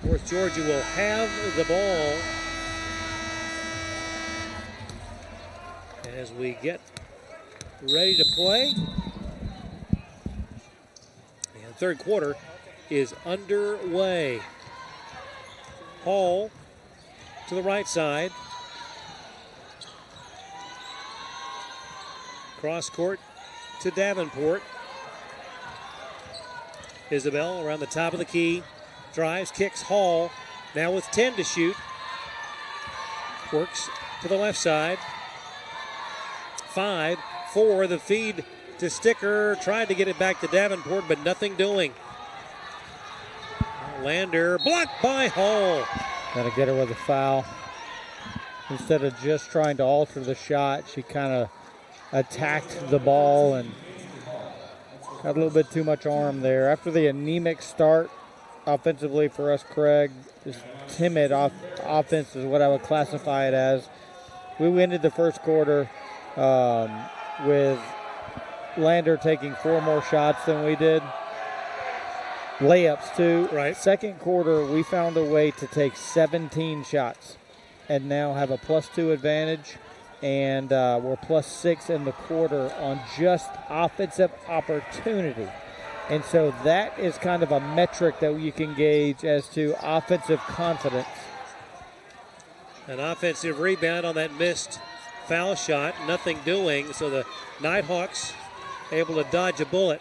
North Georgia will have the ball as we get ready to play. And third quarter is underway. Hall to the right side. Cross court to Davenport. Isabel around the top of the key. Drives, kicks Hall. Now with 10 to shoot. Works to the left side. 5, 4, the feed to Sticker. Tried to get it back to Davenport, but nothing doing. Lander blocked by Hall. Got to get her with a foul. Instead of just trying to alter the shot, she kind of attacked the ball and got a little bit too much arm there. After the anemic start offensively for us, Craig, just timid offense is what I would classify it as. We ended the first quarter with Lander taking 4 more shots than we did. Layups too. Right. Second quarter, we found a way to take 17 shots and now have a +2 advantage. And we're +6 in the quarter on just offensive opportunity. And so that is kind of a metric that you can gauge as to offensive confidence. An offensive rebound on that missed foul shot. Nothing doing. So the Nighthawks able to dodge a bullet.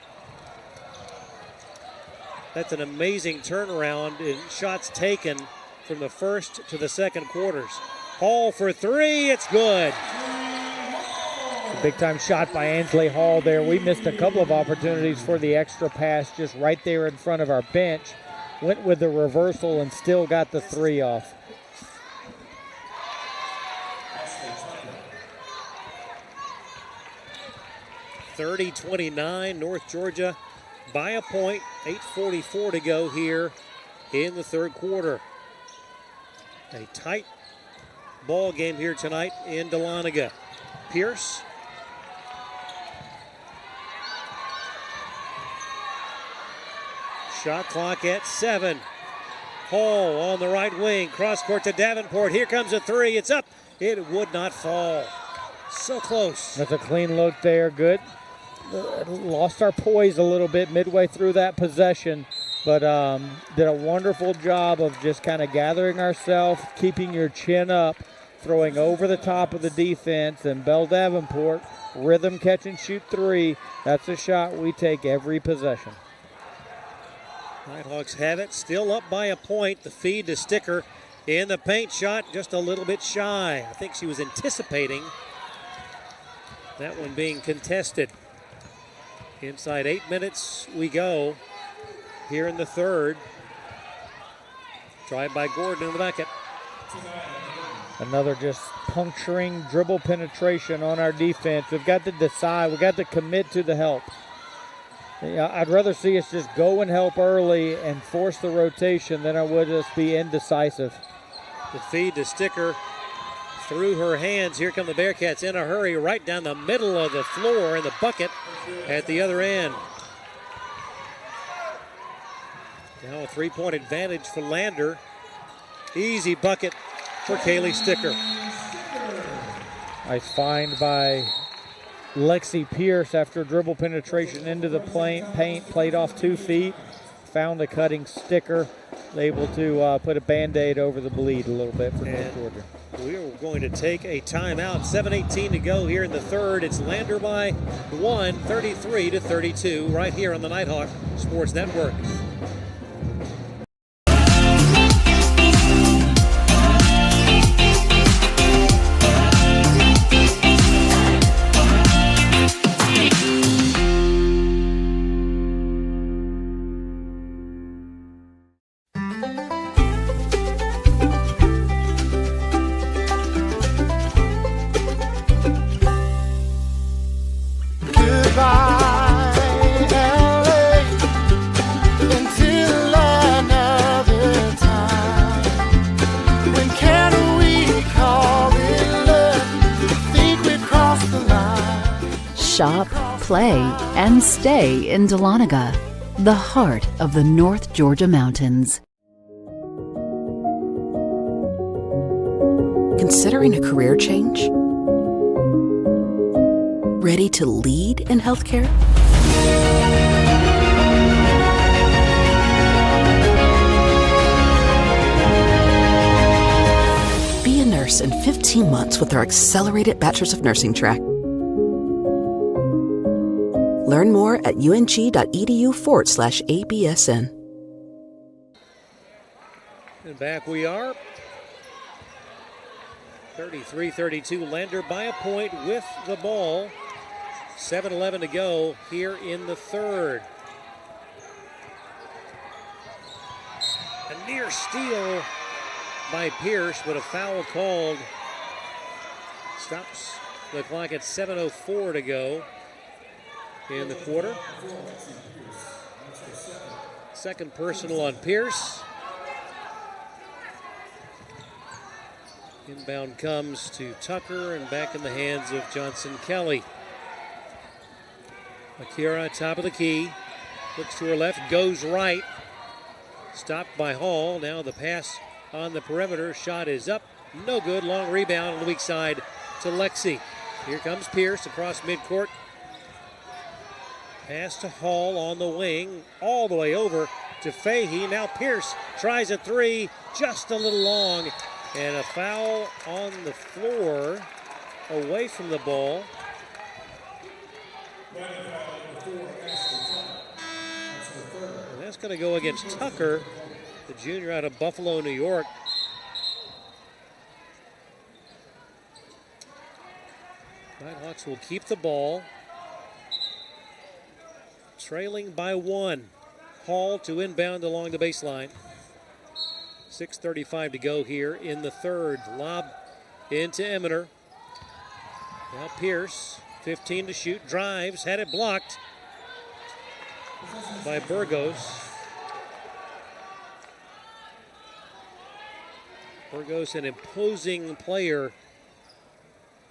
That's an amazing turnaround in shots taken from the first to the second quarters. Hall for 3, it's good. A big-time shot by Ansley Hall there. We missed a couple of opportunities for the extra pass just right there in front of our bench. Went with the reversal and still got the 3 off. (30-29) North Georgia by a point. 8:44 to go here in the third quarter. A tight ball game here tonight in Dahlonega. Pierce. Shot clock at 7. Hall on the right wing. Cross court to Davenport. Here comes a 3. It's up. It would not fall. So close. That's a clean look there. Good. Lost our poise a little bit midway through that possession, but did a wonderful job of just kind of gathering ourselves, keeping your chin up, throwing over the top of the defense, and Belle Davenport, rhythm catch and shoot 3. That's a shot we take every possession. Nighthawks have it, still up by a point. The feed to Sticker in the paint shot, just a little bit shy. I think she was anticipating that one being contested. Inside 8 minutes we go here in the third. Drive by Gordon in the bucket. Another just puncturing dribble penetration on our defense. We've got to decide. We've got to commit to the help. I'd rather see us just go and help early and force the rotation than I would just be indecisive. The feed to Sticker through her hands. Here come the Bearcats in a hurry right down the middle of the floor in the bucket at the other end. Now a 3-point advantage for Lander. Easy bucket for Kaylee Sticker. Nice find by Lexi Pierce after dribble penetration into the paint, played off 2 feet, found a cutting Sticker, able to put a Band-Aid over the bleed a little bit for North Georgia. We are going to take a timeout. 7:18 to go here in the third. It's Lander by 1, 33-32, right here on the Nighthawk Sports Network. shop, play, and stay in Dahlonega, the heart of the North Georgia mountains. Considering a career change? Ready to lead in healthcare? Be a nurse in 15 months with our accelerated Bachelor's of Nursing track. Learn more at ung.edu/ABSN. And back we are. 33-32, Lander by a point with the ball. 7:11 to go here in the third. A near steal by Pierce, but a foul called. Stops the clock at 7:04 to go in the quarter. Second personal on Pierce. Inbound comes to Tucker and back in the hands of Johnson Kelly. Akira, top of the key, looks to her left, goes right. Stopped by Hall. Now the pass on the perimeter. Shot is up. No good. Long rebound on the weak side to Lexi. Here comes Pierce across midcourt. Pass to Hall on the wing. All the way over to Fahey. Now Pierce tries a three. Just a little long. And a foul on the floor away from the ball. And that's going to go against Tucker, the junior out of Buffalo, New York. Nighthawks will keep the ball. Trailing by one. Hall to inbound along the baseline. 6:35 to go here in the third. Lob into Eminer. Now Pierce, 15 to shoot, drives, had it blocked by Burgos. Burgos, an imposing player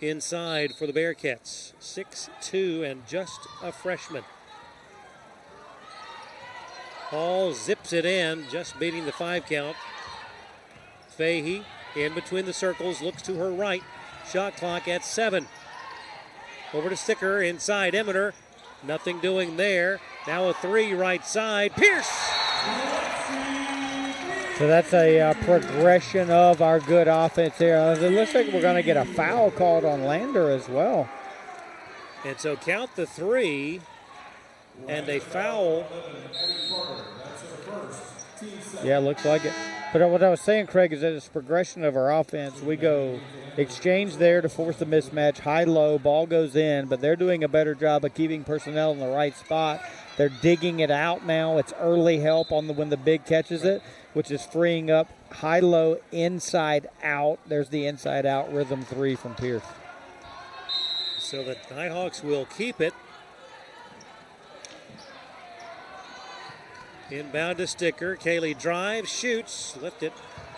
inside for the Bearcats. 6'2" and just a freshman. Hall zips it in, just beating the 5 count. Fahey in between the circles, looks to her right. Shot clock at 7. Over to Sticker, inside Eminer. Nothing doing there. Now a 3 right side. Pierce! So that's a progression of our good offense here. It looks like we're going to get a foul called on Lander as well. And so count the 3 and a foul. Yeah, looks like it. But what I was saying, Craig, is that it's progression of our offense. We go exchange there to force the mismatch, high-low, ball goes in, but they're doing a better job of keeping personnel in the right spot. They're digging it out now. It's early help on when the big catches it, which is freeing up high-low, inside-out. There's the inside-out rhythm 3 from Pierce. So the Nighthawks will keep it. Inbound to Sticker. Kaylee drives, shoots, lifted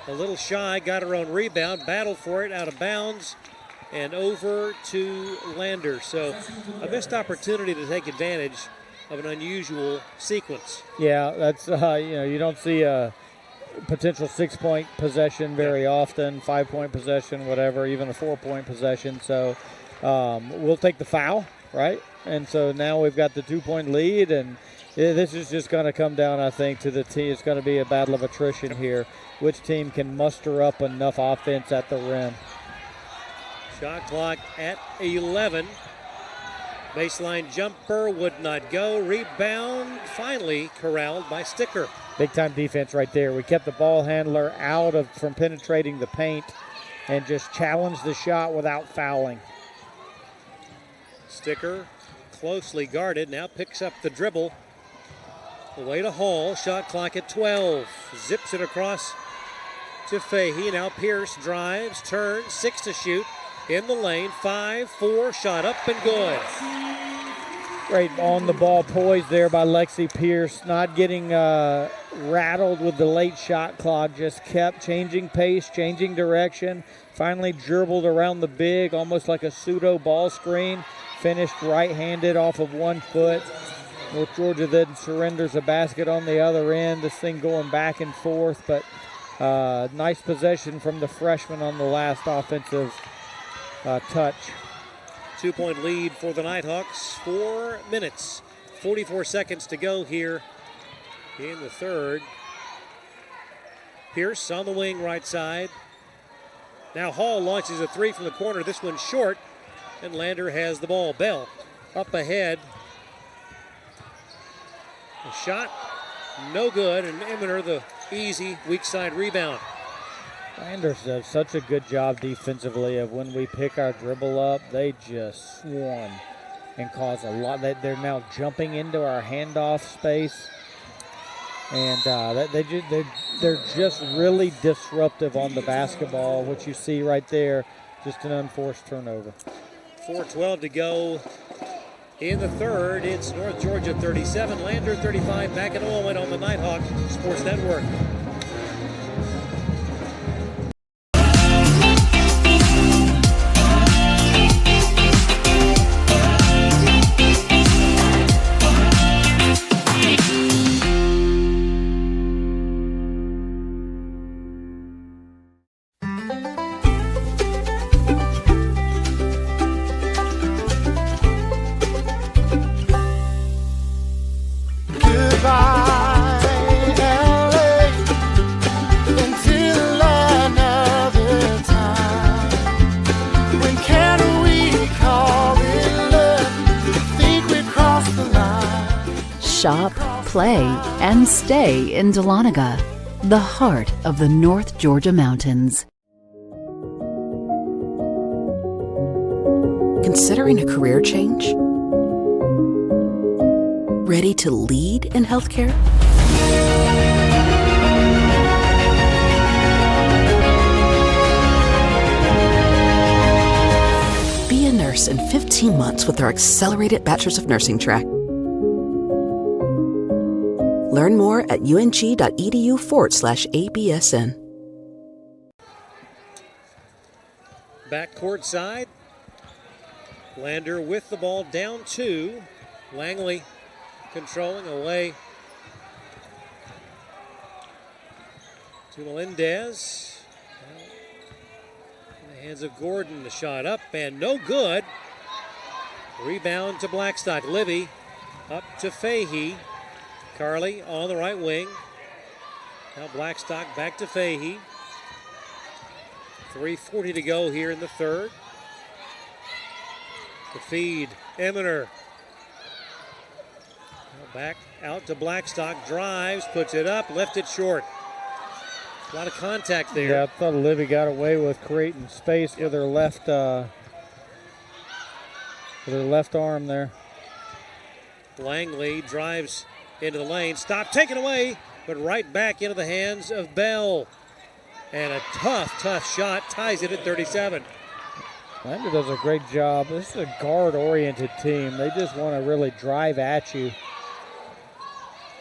a little shy, got her own rebound, battled for it, out of bounds, and over to Lander. So a missed opportunity to take advantage of an unusual sequence. Yeah, that's, you don't see a potential 6-point possession very often, 5-point possession, whatever, even a 4-point possession. So we'll take the foul, right? And so now we've got the 2-point lead, and this is just going to come down, I think, to the team. It's going to be a battle of attrition here. Which team can muster up enough offense at the rim? Shot clock at 11. Baseline jumper would not go. Rebound finally corralled by Sticker. Big time defense right there. We kept the ball handler out from penetrating the paint and just challenged the shot without fouling. Sticker closely guarded, now picks up the dribble. Away to Hall, shot clock at 12. Zips it across to Fahey. Now Pierce drives, turns, 6 to shoot. In the lane, 5-4, shot up and good. Great on the ball poise there by Lexi Pierce. Not getting rattled with the late shot clock, just kept changing pace, changing direction. Finally dribbled around the big, almost like a pseudo ball screen. finished right-handed off of one foot. North Georgia then surrenders a basket on the other end. This thing going back and forth, but nice possession from the freshman on the last offensive touch. 2-point lead for the Nighthawks. 4 minutes, 44 seconds to go here in the third. Pierce on the wing right side. Now Hall launches a three from the corner. This one's short, and Lander has the ball. Bell up ahead. A shot, no good, and Eminer the easy weak side rebound. Landers does such a good job defensively of when we pick our dribble up, they just swarm and cause a lot. They're now jumping into our handoff space, and they're just really disruptive on the basketball. What you see right there, just an unforced turnover. 4:12 to go in the third. It's North Georgia 37, Lander 35. Back in a moment on the Nighthawk Sports Network. Shop, play, and stay in Dahlonega, the heart of the North Georgia mountains. Considering a career change? Ready to lead in healthcare? Be a nurse in 15 months with our accelerated Bachelor's of Nursing track. Learn more at ung.edu/ABSN. Back court side. Lander with the ball down 2. Langley controlling away to Melendez. In the hands of Gordon. The shot up and no good. Rebound to Blackstock. Livy up to Fahey. Carly on the right wing. Now Blackstock back to Fahey. 3:40 to go here in the third. The feed, Eminer. Now back out to Blackstock. Drives, puts it up, left it short. A lot of contact there. Yeah, I thought Livy got away with creating space with her left arm there. Langley drives into the lane, stop, taken away, but right back into the hands of Bell. And a tough shot, ties it at 37. Lander does a great job. This is a guard-oriented team. They just want to really drive at you.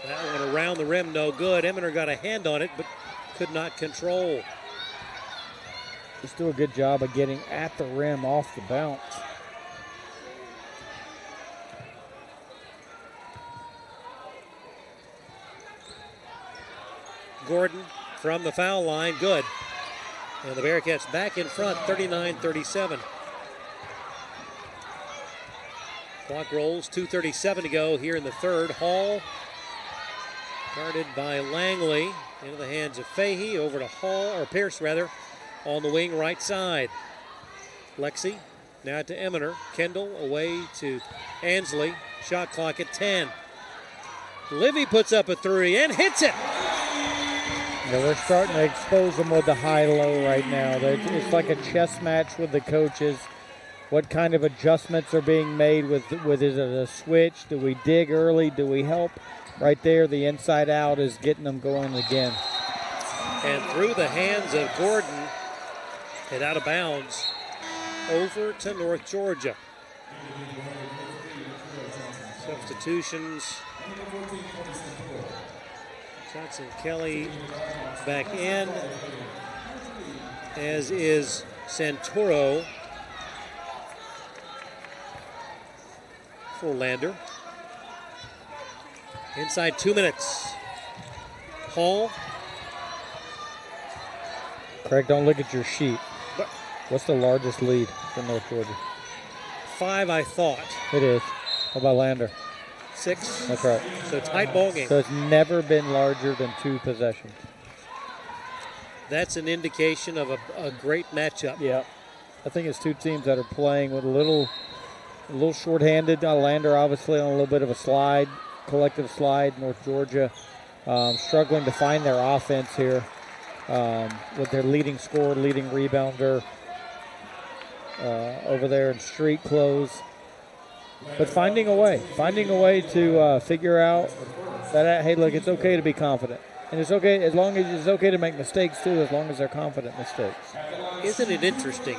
That one around the rim, no good. Eminer got a hand on it, but could not control. Just do a good job of getting at the rim off the bounce. Gordon from the foul line, good. And the Bearcats back in front, 39-37. Clock rolls, 2:37 to go here in the third. Hall guarded by Langley. Into the hands of Fahey, over to Pierce on the wing right side. Lexi now to Eminer. Kendall away to Ansley. Shot clock at 10. Livy puts up a three and hits it. Yeah, we're starting to expose them with the high-low right now. It's like a chess match with the coaches. What kind of adjustments are being made with is it a switch? Do we dig early? Do we help? Right there, the inside out is getting them going again. And through the hands of Gordon and out of bounds over to North Georgia. Substitutions. Johnson Kelly back in, as is Santoro. for Lander. Inside 2 minutes. Hall. Craig, don't look at your sheet. What's the largest lead for North Georgia? 5, I thought. It is. How about Lander? 6. That's right. So tight ball game. So it's never been larger than 2 possessions. That's an indication of a great matchup. Yeah. I think it's two teams that are playing with a little shorthanded. Lander obviously on a little bit of a slide, collective slide. North Georgia struggling to find their offense here with their leading scorer, leading rebounder over there in street clothes. But finding a way to figure out that, hey, look, it's okay to be confident. And it's okay as long as it's okay to make mistakes, too, as long as they're confident mistakes. Isn't it interesting,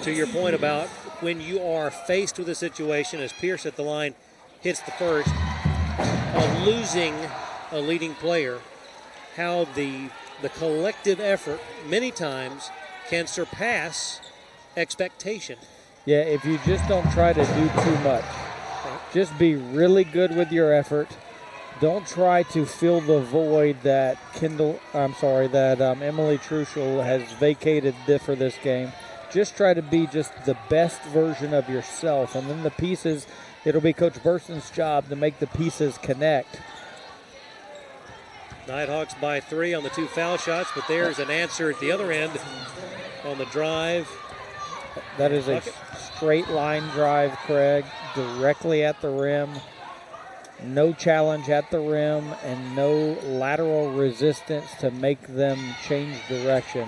to your point about when you are faced with a situation, as Pierce at the line hits the first, of losing a leading player, how the collective effort many times can surpass expectation. Yeah, if you just don't try to do too much. Just be really good with your effort. Don't try to fill the void that Emily Truschel has vacated for this game. Just try to be just the best version of yourself. And then the pieces, it'll be Coach Burson's job to make the pieces connect. Nighthawks by 3 on the 2 foul shots, but there's an answer at the other end on the drive. That is a straight line drive, Craig, directly at the rim. No challenge at the rim and no lateral resistance to make them change direction.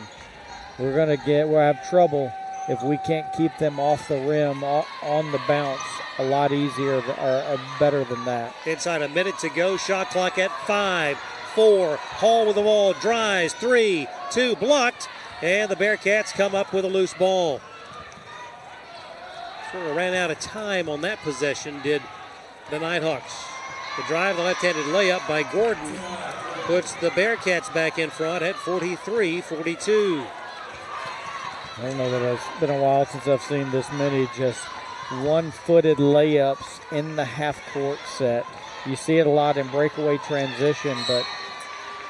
We'll have trouble if we can't keep them off the rim on the bounce a lot easier or better than that. Inside a minute to go, shot clock at 5, 4. Hall with the ball, drives, 3, 2, blocked, and the Bearcats come up with a loose ball. Sort of ran out of time on that possession, did the Nighthawks. The drive, the left-handed layup by Gordon puts the Bearcats back in front at 43-42. I don't know that it's been a while since I've seen this many just one-footed layups in the half-court set. You see it a lot in breakaway transition, but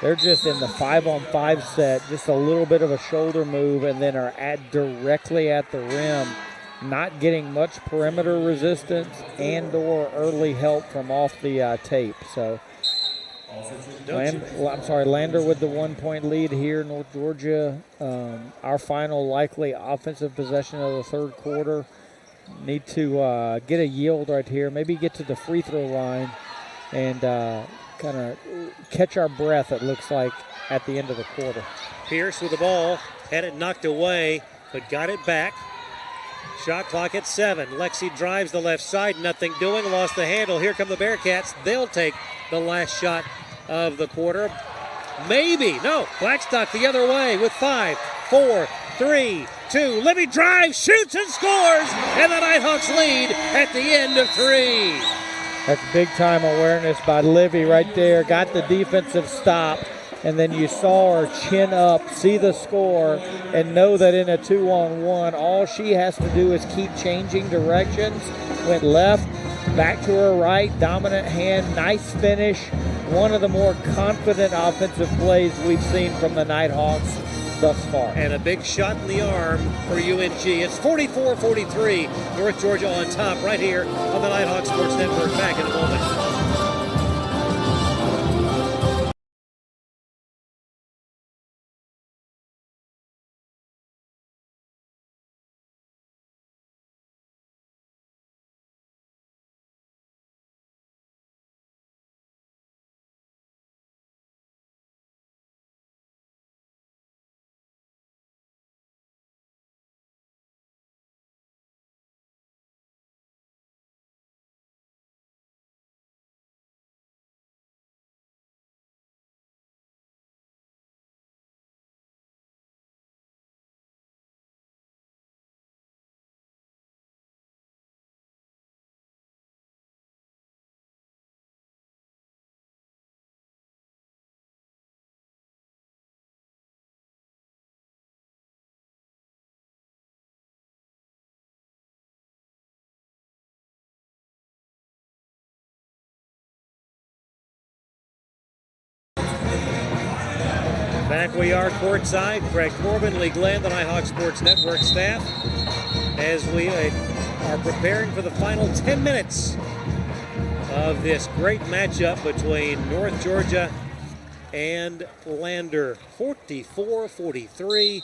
they're just in the 5-on-5 set, just a little bit of a shoulder move, and then are directly at the rim. Not getting much perimeter resistance and or early help from off the tape. So, Lander with the 1-point lead here. North Georgia, our final likely offensive possession of the third quarter. Need to get a yield right here. Maybe get to the free throw line and kind of catch our breath, it looks like, at the end of the quarter. Pierce with the ball. Had it knocked away, but got it back. Shot clock at 7. Lexi drives the left side, nothing doing, lost the handle. Here come the Bearcats. They'll take the last shot of the quarter. Maybe. No, Blackstock the other way with 5, 4, 3, 2. Libby drives, shoots, and scores. And the Nighthawks lead at the end of 3. That's big-time awareness by Livy right there. Got the defensive stop. And then you saw her chin up, see the score, and know that in a 2-on-1, all she has to do is keep changing directions. Went left, back to her right, dominant hand, nice finish. One of the more confident offensive plays we've seen from the Nighthawks thus far. And a big shot in the arm for UNG. It's 44-43, North Georgia on top right here on the Nighthawk Sports Network. Back in a moment. Back we are courtside. Craig Corbin, Lee Glenn, the Nighthawk Sports Network staff, as we are preparing for the final 10 minutes of this great matchup between North Georgia and Lander. 44-43.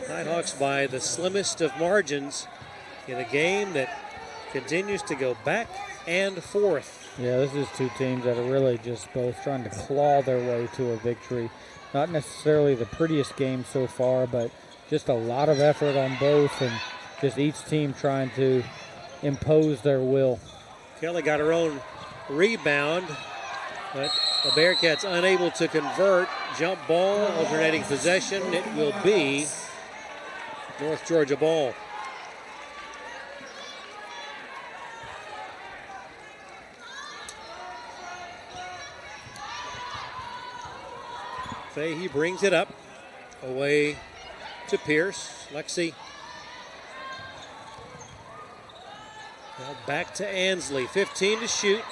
Nighthawks by the slimmest of margins in a game that continues to go back and forth. Yeah, this is two teams that are really just both trying to claw their way to a victory. Not necessarily the prettiest game so far, but just a lot of effort on both, and just each team trying to impose their will. Kelly got her own rebound, but the Bearcats unable to convert. Jump ball, alternating possession. It will be North Georgia ball. Fahey brings it up, away to Pierce. Lexi. Now back to Ansley, 15 to shoot.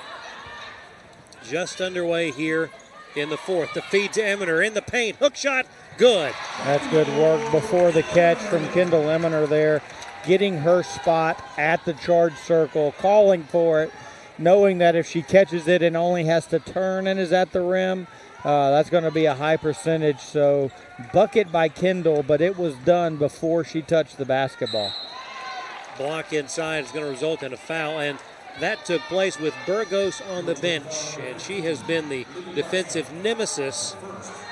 Just underway here in the fourth. The feed to Eminer in the paint. Hook shot, good. That's good work before the catch from Kendall Eminer there. Getting her spot at the charge circle, calling for it, knowing that if she catches it and only has to turn and is at the rim, that's going to be a high percentage. So bucket by Kendall, but it was done before she touched the basketball. Block inside is going to result in a foul, and that took place with Burgos on the bench, and she has been the defensive nemesis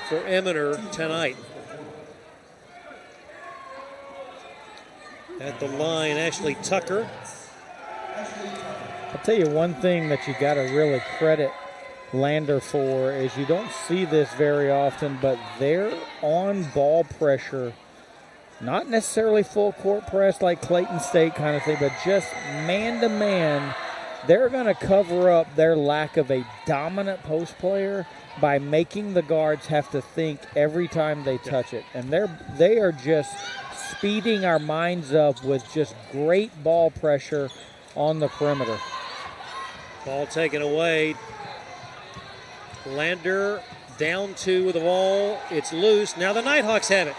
for Eminer tonight. At the line, Ashley Tucker. I'll tell you one thing that you got to really credit Lander for is you don't see this very often, but their on-ball pressure, not necessarily full court press like Clayton State kind of thing, but just man-to-man, they're going to cover up their lack of a dominant post player by making the guards have to think every time they touch it. And they are just speeding our minds up with just great ball pressure on the perimeter. Ball taken away. Lander down two with the ball. It's loose. Now the Nighthawks have it.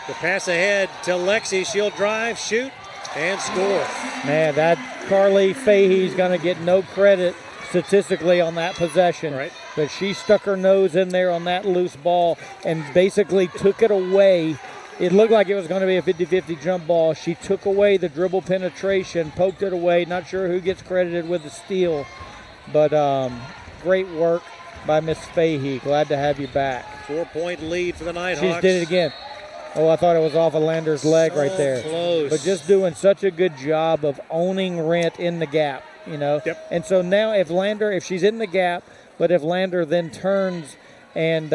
The pass ahead to Lexi. She'll drive, shoot, and score. Man, that Carly Fahey's going to get no credit statistically on that possession. Right. But she stuck her nose in there on that loose ball and basically took it away. It looked like it was going to be a 50-50 jump ball. She took away the dribble penetration, poked it away. Not sure who gets credited with the steal, but great work by Miss Fahey. Glad to have you back. 4-point lead for the Nighthawks. She did it again. Oh, I thought it was off of Lander's leg right there. Close. But just doing such a good job of owning Rent in the gap, you know. Yep. And so now if she's in the gap, but if Lander then turns and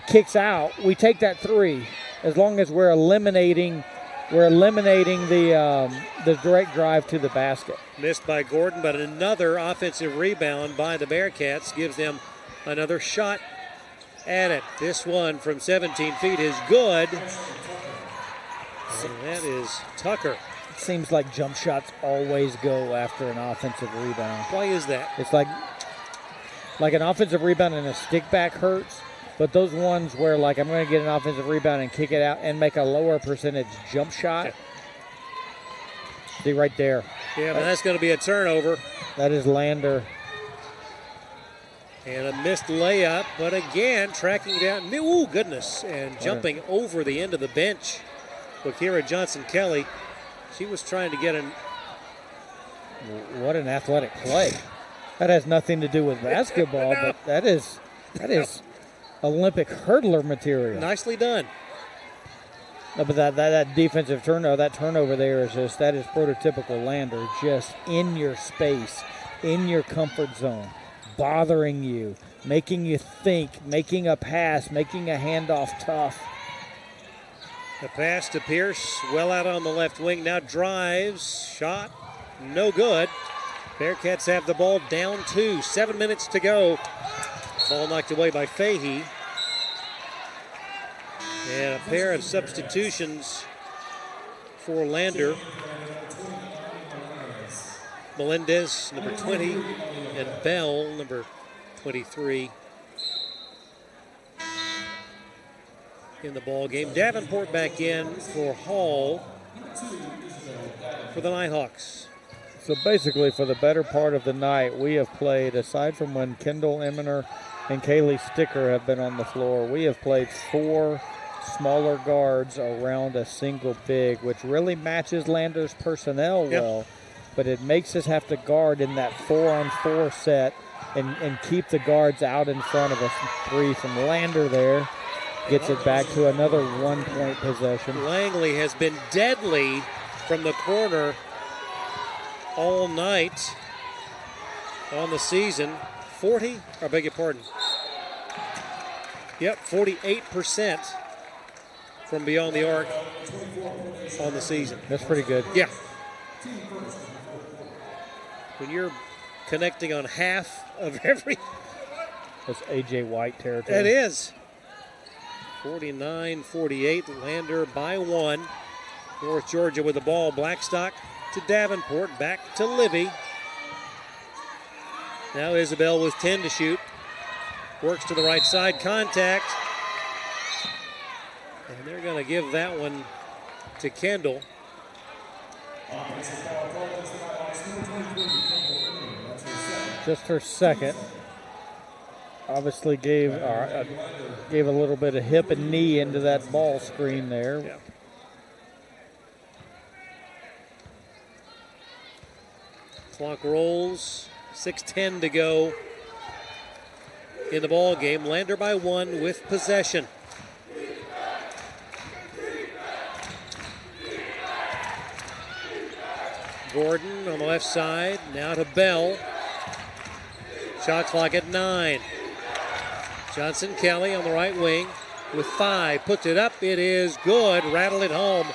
kicks out, we take that three, as long as we're eliminating the direct drive to the basket. Missed by Gordon, but another offensive rebound by the Bearcats gives them another shot at it. This one from 17 feet is good. And that is Tucker. It seems like jump shots always go after an offensive rebound. Why is that? It's like an offensive rebound and a stick back hurts. But those ones where, like, I'm going to get an offensive rebound and kick it out and make a lower percentage jump shot. Yeah. See right there. Yeah, but that's going to be a turnover. That is Lander. And a missed layup, but again, tracking down. Ooh, goodness. And jumping over the end of the bench. Wakira Johnson-Kelly. She was trying to get an... What an athletic play. That has nothing to do with basketball, but that is Olympic hurdler material. Nicely done. No, but that defensive turnover, that turnover there is that is prototypical Lander, just in your space, in your comfort zone, bothering you, making you think, making a pass, making a handoff tough. The pass to Pierce, well out on the left wing, now drives, shot, no good. Bearcats have the ball down 2, 7 minutes to go. Ball knocked away by Fahey. And a pair of substitutions for Lander. Melendez, number 20, and Bell, number 23 in the ball game. Davenport back in for Hall for the Nighthawks. So basically, for the better part of the night, we have played, aside from when Kendall Eminer and Kaylee Sticker have been on the floor, we have played 4 smaller guards around a single big, which really matches Lander's personnel well, but it makes us have to guard in that 4-on-4 set and keep the guards out in front of us. 3 from Lander there. Gets it back to another 1-point possession. Langley has been deadly from the corner all night on the season. 48% from beyond the arc on the season. That's pretty good. Yeah. When you're connecting on half of every... That's A.J. White territory. That is. 49-48, Lander by 1. North Georgia with the ball. Blackstock to Davenport, back to Livy. Now Isabel with 10 to shoot. Works to the right side, contact. And they're going to give that one to Kendall. Just her second. Obviously gave a little bit of hip and knee into that ball screen there. Yeah. Clock rolls, 6:10 to go in the ball game. Lander by 1 with possession. Gordon on the left side, now to Bell. Shot clock at 9. Johnson Kelly on the right wing with 5. Puts it up. It is good. Rattle it home.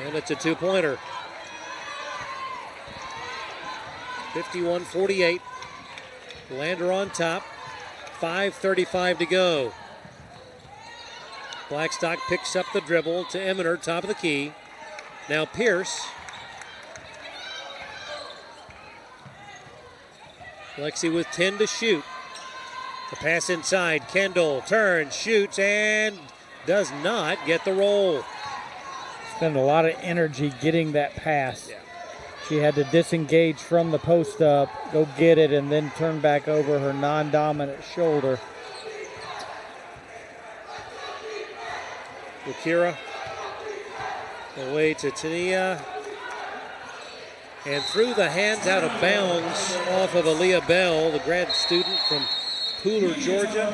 And it's a 2-pointer. 51-48. Lander on top. 5:35 to go. Blackstock picks up the dribble to Eminer, top of the key. Now Pierce. Lexi with 10 to shoot. The pass inside. Kendall turns, shoots, and does not get the roll. Spent a lot of energy getting that pass. Yeah. She had to disengage from the post up, go get it, and then turn back over her non-dominant shoulder. Wakira away to Tania. And through the hands out of bounds off of Aaliyah Bell, the grad student from Pooler, Georgia.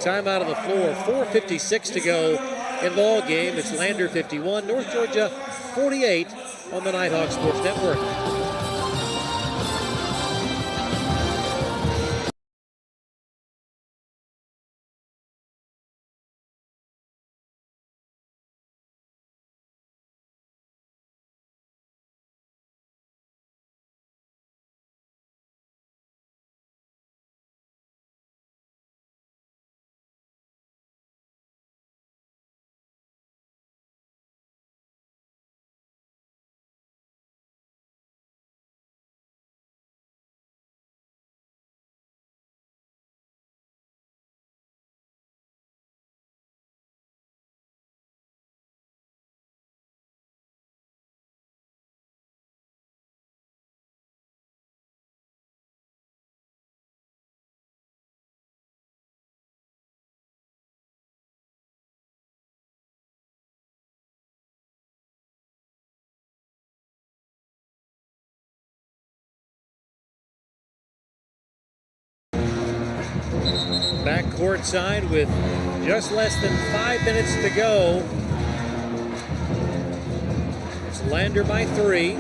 Timeout on the floor. 4:56 to go in the ball game. It's Lander 51, North Georgia 48 on the Nighthawk Sports Network. Back courtside with just less than 5 minutes to go. It's Lander by 3.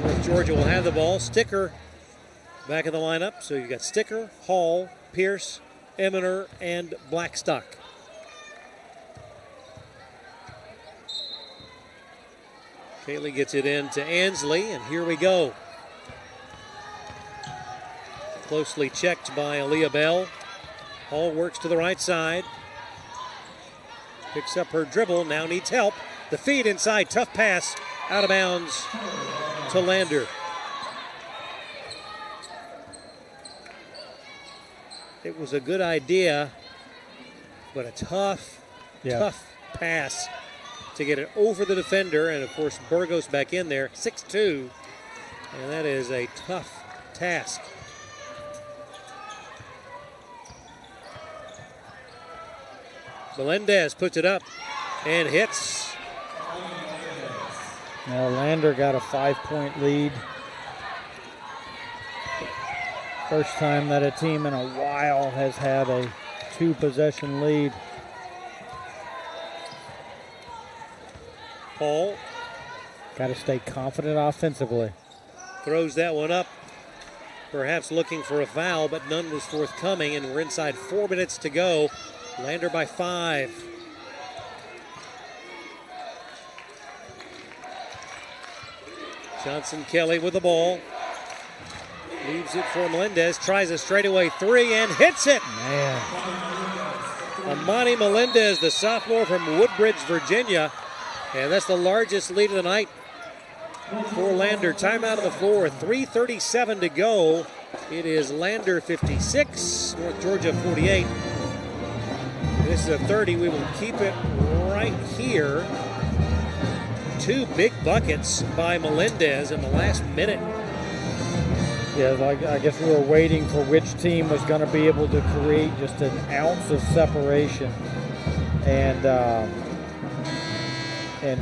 North Georgia will have the ball. Sticker back in the lineup. So you've got Sticker, Hall, Pierce, Eminer, and Blackstock. Kaylee gets it in to Ansley, and here we go. Closely checked by Aaliyah Bell. Hall works to the right side. Picks up her dribble, now needs help. The feed inside, tough pass, out of bounds to Lander. it was a good idea, but a tough pass to get it over the defender. And, of course, Burgos back in there, 6'2", and that is a tough task. Melendez puts it up and hits. Now Lander got a 5-point lead. First time that a team in a while has had a 2-possession lead. Paul. Got to stay confident offensively. Throws that one up, perhaps looking for a foul, but none was forthcoming, and we're inside 4 minutes to go. Lander by 5. Johnson Kelly with the ball. Leaves it for Melendez, tries a straightaway 3 and hits it. Man. Amani Melendez, the sophomore from Woodbridge, Virginia. And that's the largest lead of the night for Lander. Timeout on the floor, 3:37 to go. It is Lander 56, North Georgia 48. This is a 30. We will keep it right here. 2 big buckets by Melendez in the last minute. Yeah, I guess we were waiting for which team was going to be able to create just an ounce of separation. And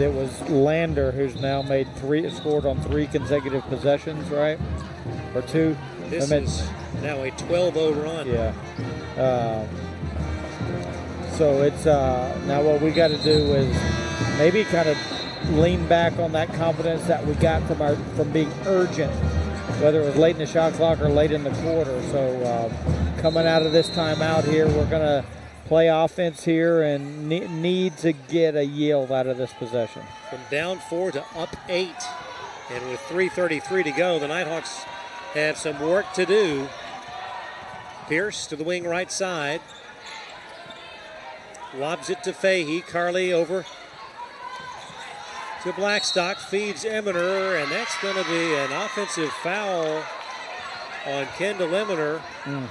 it was Lander who's now scored on 3 consecutive possessions, right? Or 2. This is now a 12-0 run. Yeah. So it's now what we got to do is maybe kind of lean back on that confidence that we got from being urgent, whether it was late in the shot clock or late in the quarter. So coming out of this timeout here, we're going to play offense here and need to get a yield out of this possession. From down 4 to up 8. And with 3:33 to go, the Nighthawks have some work to do. Pierce to the wing right side. Lobs it to Fahey. Carly over to Blackstock. Feeds Eminer, and that's going to be an offensive foul on Kendall Eminer. And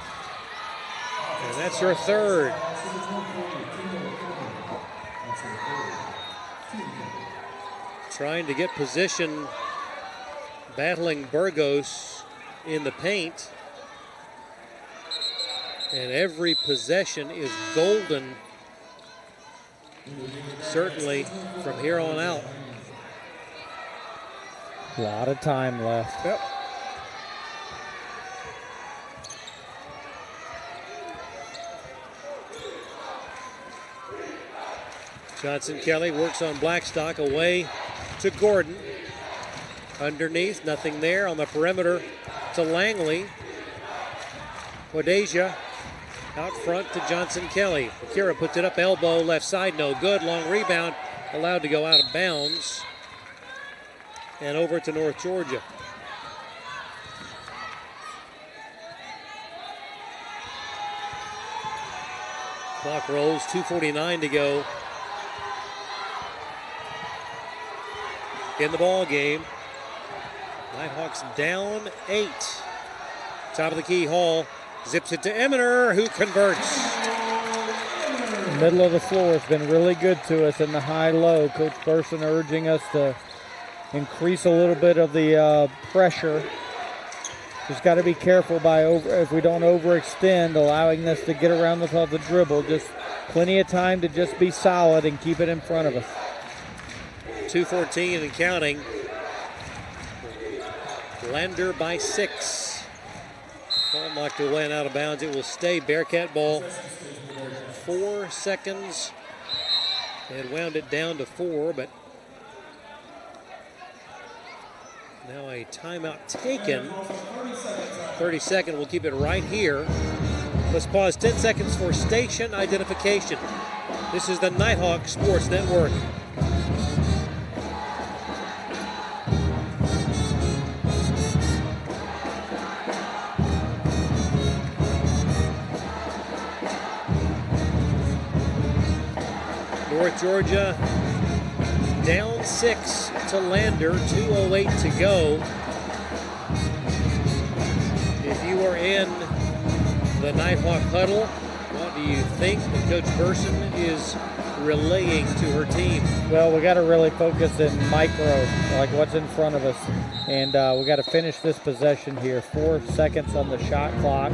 that's her 3rd. Trying to get position, battling Burgos in the paint. And every possession is golden, certainly from here on out. A lot of time left. Yep. Johnson Kelly works on Blackstock, away to Gordon. Underneath, nothing there. On the perimeter to Langley. Wadeja out front to Johnson Kelly. Akira puts it up, elbow, left side, no good. Long rebound, allowed to go out of bounds. And over to North Georgia. Clock rolls, 2:49 to go in the ball game. Nighthawks down 8. Top of the key, Hall zips it to Eminer, who converts. The middle of the floor has been really good to us in the high-low. Coach Burson urging us to increase a little bit of the pressure. Just got to be careful as we don't overextend, allowing this to get around with all the dribble. Just plenty of time to just be solid and keep it in front of us. 2:14 and counting. Lander by 6. Ball knocked away and out of bounds. It will stay Bearcat ball. 4 seconds. They had wound it down to 4, but now a timeout taken. 30-second, we'll keep it right here. Let's pause 10 seconds for station identification. This is the Nighthawk Sports Network. North Georgia down 6 to Lander, 2:08 to go. If you are in the Nighthawk huddle. What do you think that Coach Burson is relaying to her team? Well, we got to really focus in micro, like what's in front of us. And we got to finish this possession here. 4 seconds on the shot clock.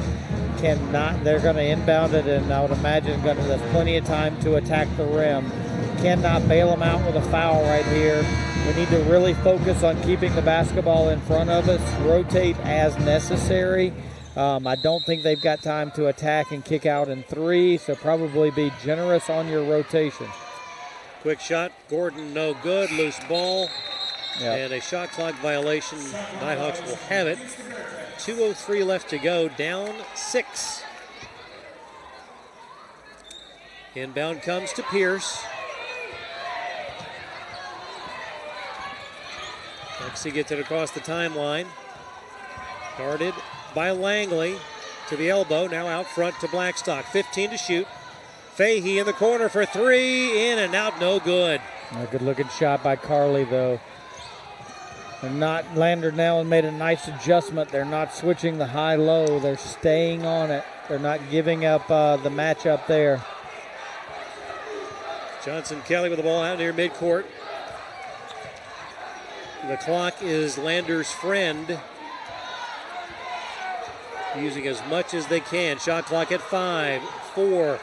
They're going to inbound it, and I would imagine there's plenty of time to attack the rim. Cannot bail them out with a foul right here. We need to really focus on keeping the basketball in front of us, rotate as necessary. I don't think they've got time to attack and kick out in 3, so probably be generous on your rotation. Quick shot, Gordon no good, loose ball, and a shot clock violation. Nighthawks will have it. 2:03 left to go, down 6. Inbound comes to Pierce. Lexi gets it across the timeline. Guarded by Langley to the elbow, now out front to Blackstock. 15 to shoot. Fahey in the corner for 3, in and out, no good. A good looking shot by Carly though. Lander now made a nice adjustment. They're not switching the high-low. They're staying on it. They're not giving up the matchup there. Johnson Kelly with the ball out near midcourt. The clock is Lander's friend. Using as much as they can. Shot clock at 5, 4.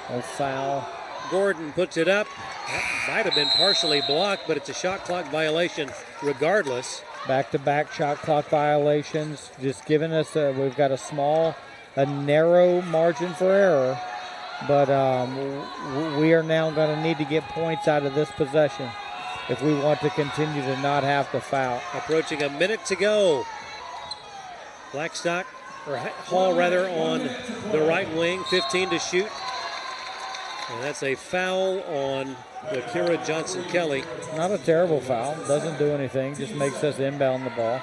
No foul. Gordon puts it up. That might have been partially blocked, but it's a shot clock violation regardless. Back-to-back shot clock violations. Just giving us we've got a narrow margin for error, but we are now going to need to get points out of this possession if we want to continue to not have to foul. Approaching a minute to go. Blackstock, or Hall rather, on the right wing, 15 to shoot. And that's a foul on Akira Johnson-Kelly. Not a terrible foul. Doesn't do anything. Just makes us inbound the ball.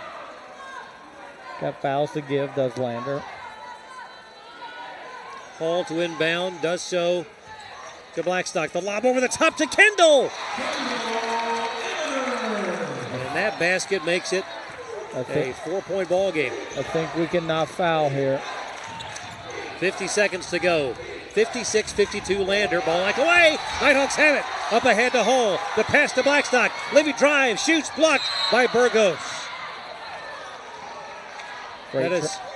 Got fouls to give, does Lander. Hall to inbound, does so to Blackstock. The lob over the top to Kendall. And that basket makes it a 4-point ball game. I think we can not foul here. 50 seconds to go. 56-52 Lander. Ball like away. Nighthawks have it. Up ahead to Hall. The pass to Blackstock. Livy drives, shoots, blocked by Burgos.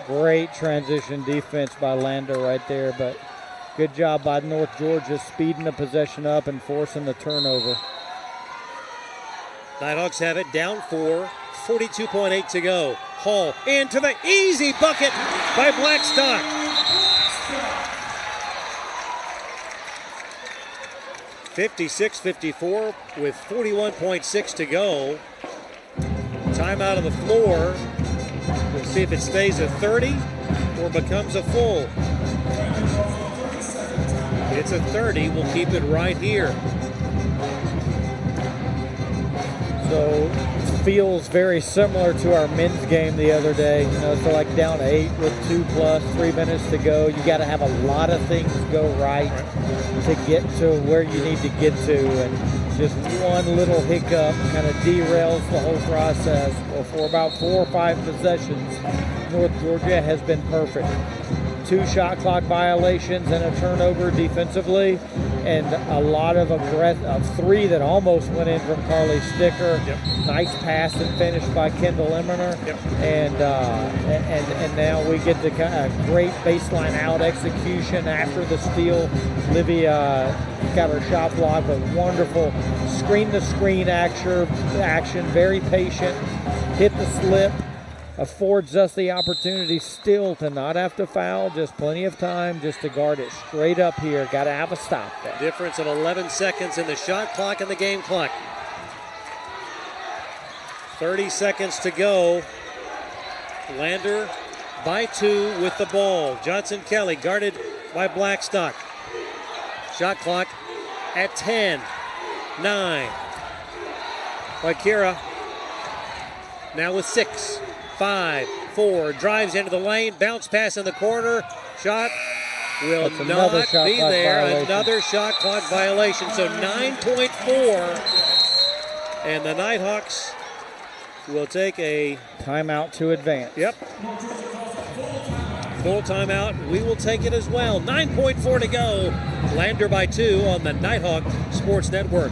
Great transition defense by Lander right there, but good job by North Georgia speeding the possession up and forcing the turnover. Nighthawks have it, down 4, 42.8 to go. Hall into the easy bucket by Blackstock. (56-54) with 41.6 to go. Timeout on the floor. We'll see if it stays at 30 or becomes a full. It's a 30. We'll keep it right here. So feels very similar to our men's game the other day. So like down 8 with 2+, 3 minutes to go. You got to have a lot of things go right to get to where you need to get to, and just one little hiccup kind of derails the whole process. Well, for about 4 or 5 possessions, North Georgia has been perfect. 2 shot clock violations and a turnover defensively, and a lot of 3 that almost went in from Carly Sticker. Nice pass and finish by Kendall Emmerner. And now we get the kind of great baseline out execution after the steal. Livy got her shot blocked, but wonderful screen-to-screen action, very patient, hit the slip. Affords us the opportunity still to not have to foul, just plenty of time just to guard it straight up here. Got to have a stop there. Difference of 11 seconds in the shot clock and the game clock. 30 seconds to go. Lander by 2 with the ball. Johnson Kelly guarded by Blackstock. Shot clock at 10, 9. Akira now with 6. 5, 4, drives into the lane, bounce pass in the corner, shot will not be there. Another shot clock violation, so 9.4, and the Nighthawks will take a timeout to advance. Yep. Full timeout. We will take it as well. 9.4 to go. Lander by 2 on the Nighthawk Sports Network.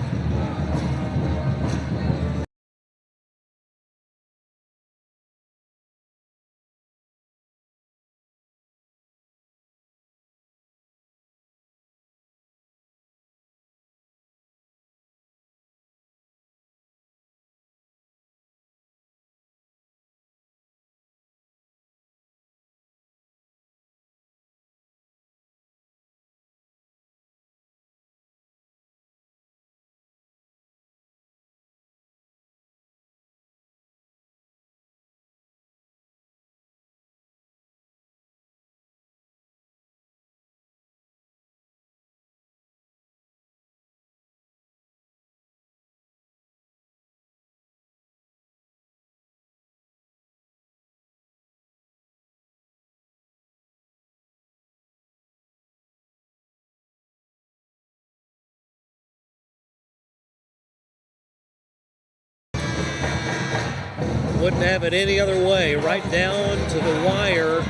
Wouldn't have it any other way. Right down to the wire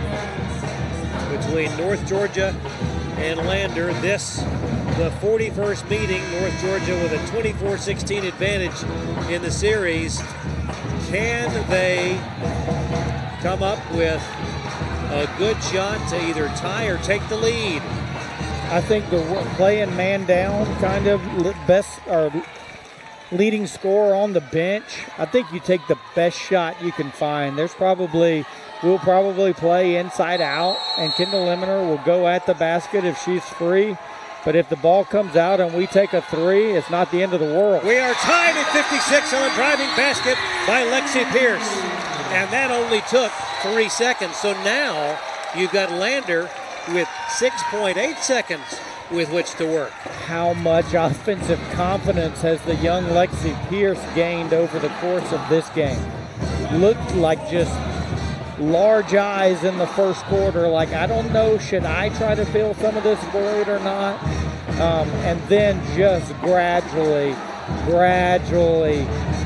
between North Georgia and Lander. This, the 41st meeting. North Georgia with a 24-16 advantage in the series. Can they come up with a good shot to either tie or take the lead? I think the playing man down kind of best or leading scorer on the bench. I think you take the best shot you can find. We'll probably play inside out, and Kendall Leminer will go at the basket if she's free. But if the ball comes out and we take a three, it's not the end of the world. We are tied at 56 on driving basket by Lexi Pierce. And that only took 3 seconds. So now you've got Lander with 6.8 seconds with which to work. How much offensive confidence has the young Lexi Pierce gained over the course of this game? Looked like just large eyes in the first quarter, like, I don't know, should I try to fill some of this void or not? And then just gradually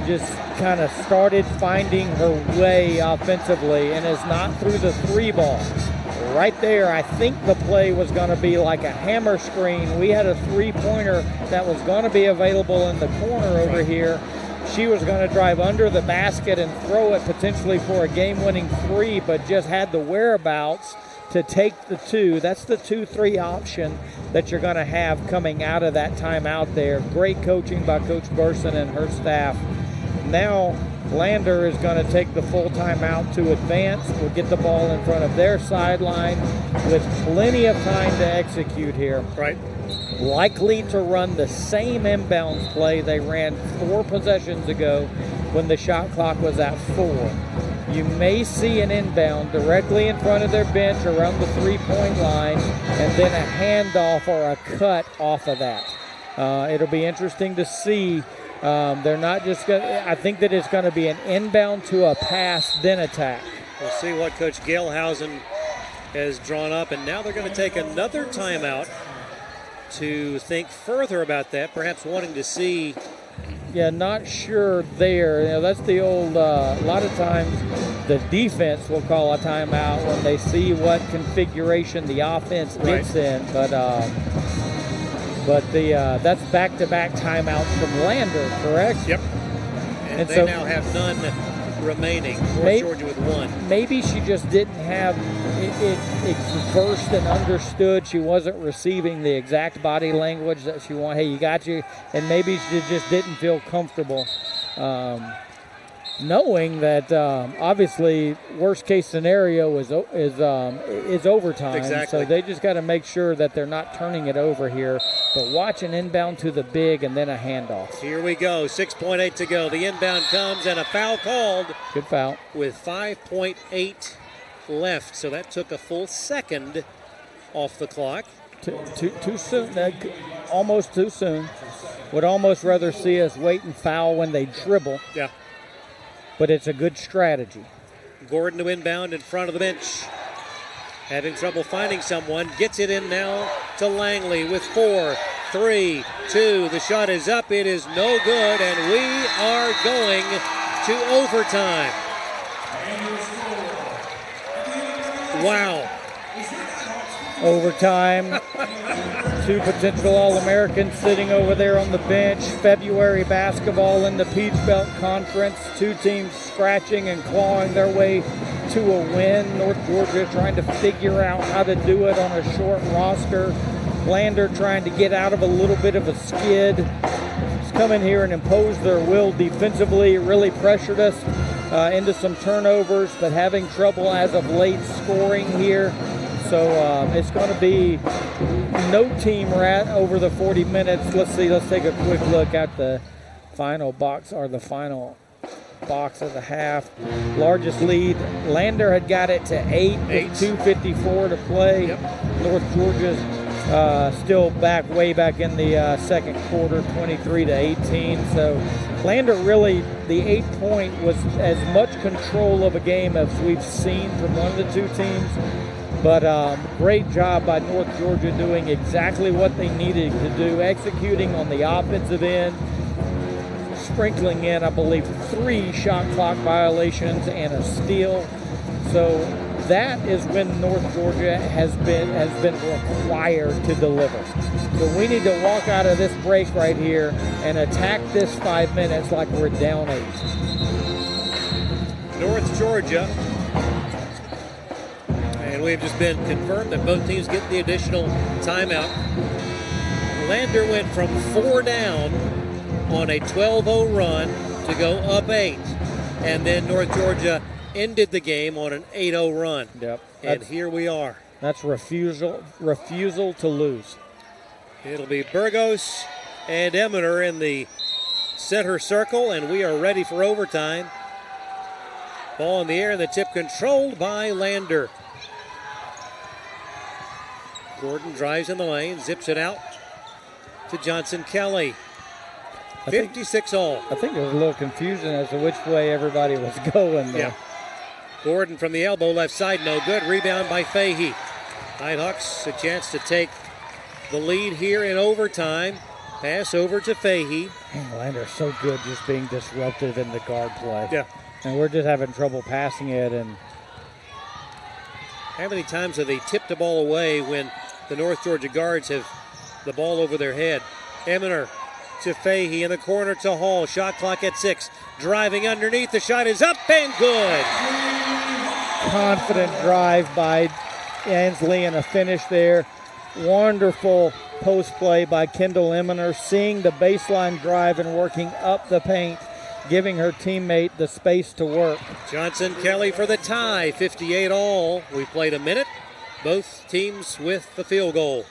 just kind of started finding her way offensively, and is not through the three ball. Right there, I think the play was going to be like a hammer screen. We had a three-pointer that was going to be available in the corner over here. She was going to drive under the basket and throw it potentially for a game-winning three, but just had the whereabouts to take the two. That's the 2-3 option that you're going to have coming out of that timeout there. Great coaching by Coach Burson and her staff. Now Lander is going to take the full timeout to advance. We'll get the ball in front of their sideline with plenty of time to execute here. Right. Likely to run the same inbounds play they ran 4 possessions ago when the shot clock was at 4. You may see an inbound directly in front of their bench around the three-point line, and then a handoff or a cut off of that. It'll be interesting to see. They're not just going to, I think that it's going to be an inbound to a pass, then attack. We'll see what Coach Gelhausen has drawn up, and now they're going to take another timeout to think further about that, perhaps wanting to see. Yeah, not sure there. You know, that's the old, a lot of times the defense will call a timeout when they see what configuration the offense gets in. But that's back-to-back timeouts from Lander, correct? Yep. And they now have none remaining. North Georgia with 1. Maybe she just didn't have it versed and understood. She wasn't receiving the exact body language that she wanted. Hey, you got you. And maybe she just didn't feel comfortable knowing that obviously worst case scenario is overtime. Exactly. So they just got to make sure that they're not turning it over here. But watch an inbound to the big and then a handoff. Here we go. 6.8 to go. The inbound comes and a foul called. Good foul. With 5.8 left. So that took a full second off the clock. Too soon. Almost too soon. Would almost rather see us wait and foul when they dribble. Yeah. But it's a good strategy. Gordon to inbound in front of the bench. Having trouble finding someone. Gets it in now to Langley with 4, 3, 2. The shot is up. It is no good, and we are going to overtime. Wow. Overtime. 2 potential All-Americans sitting over there on the bench. February basketball in the Peach Belt Conference. 2 teams scratching and clawing their way to a win. North Georgia trying to figure out how to do it on a short roster. Lander trying to get out of a little bit of a skid. Just come in here and impose their will defensively. It really pressured us into some turnovers, but having trouble as of late scoring here. So it's going to be no team rat over the 40 minutes. Let's see. Let's take a quick look at the final box or the final box of the half. Largest lead. Lander had got it to 8 with 2:54 to play. North Georgia's still way back in the second quarter, 23-18. So Lander really, the 8-point was as much control of a game as we've seen from one of the 2 teams. But great job by North Georgia doing exactly what they needed to do, executing on the offensive end, sprinkling in, I believe, 3 shot clock violations and a steal. So that is when North Georgia has been required to deliver. So we need to walk out of this break right here and attack this 5 minutes like we're down 8. North Georgia. And we've just been confirmed that both teams get the additional timeout. Lander went from 4 down on a 12-0 run to go up 8. And then North Georgia ended the game on an 8-0 run. Yep. And here we are. That's refusal to lose. It'll be Burgos and Eminer in the center circle, and we are ready for overtime. Ball in the air, and the tip controlled by Lander. Gordon drives in the lane, zips it out to Johnson Kelly. 56 all. I think there was a little confusion as to which way everybody was going there. Yeah. Gordon from the elbow, left side, no good. Rebound by Fahey. Nighthawks a chance to take the lead here in overtime. Pass over to Fahey. Man, Lander's so good just being disruptive in the guard play. Yeah. And we're just having trouble passing it. And how many times have they tipped the ball away when the North Georgia guards have the ball over their head? Eminer to Fahey in the corner to Hall. Shot clock at 6. Driving underneath. The shot is up and good. Confident drive by Ansley and a finish there. Wonderful post play by Kendall Eminer, seeing the baseline drive and working up the paint, giving her teammate the space to work. Johnson Kelly for the tie, 58 all. We played a minute. Both teams with the field goal.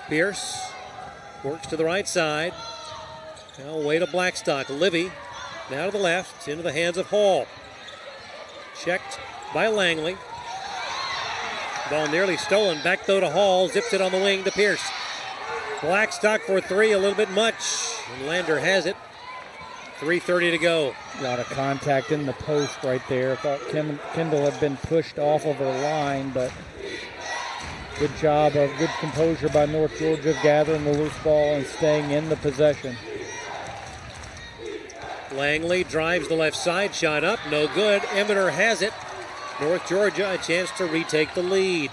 Pierce works to the right side. Now way to Blackstock. Livy now to the left, into the hands of Hall. Checked by Langley. Ball nearly stolen. Back though to Hall. Zips it on the wing to Pierce. Blackstock for 3, a little bit much. And Lander has it. 3:30 to go. A lot of contact in the post right there. I thought Kendall had been pushed off of her line, but good job of good composure by North Georgia of gathering the loose ball and staying in the possession. Langley drives the left side, shot up, no good. Eminer has it. North Georgia a chance to retake the lead.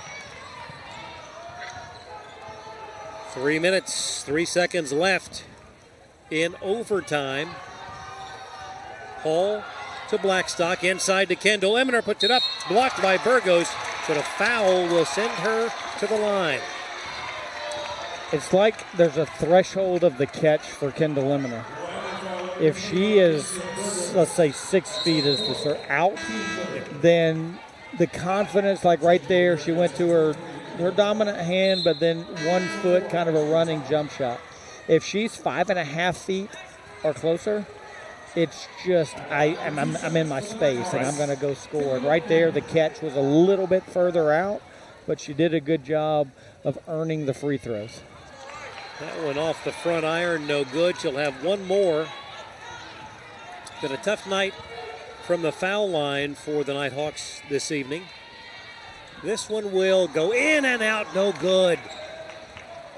3 minutes, 3 seconds left in overtime. Hall to Blackstock, inside to Kendall. Eminer puts it up, blocked by Burgos, but a foul will send her to the line. It's like there's a threshold of the catch for Kendall Eminer. If she is, let's say, 6 feet is the out, then the confidence, like right there, she went to her dominant hand, but then 1 foot, kind of a running jump shot. If she's 5.5 feet or closer, it's just I'm in my space and I'm going to go score. And right there, the catch was a little bit further out, but she did a good job of earning the free throws. That one off the front iron, no good. She'll have one more. Been a tough night from the foul line for the Nighthawks this evening. This one will go in and out, no good.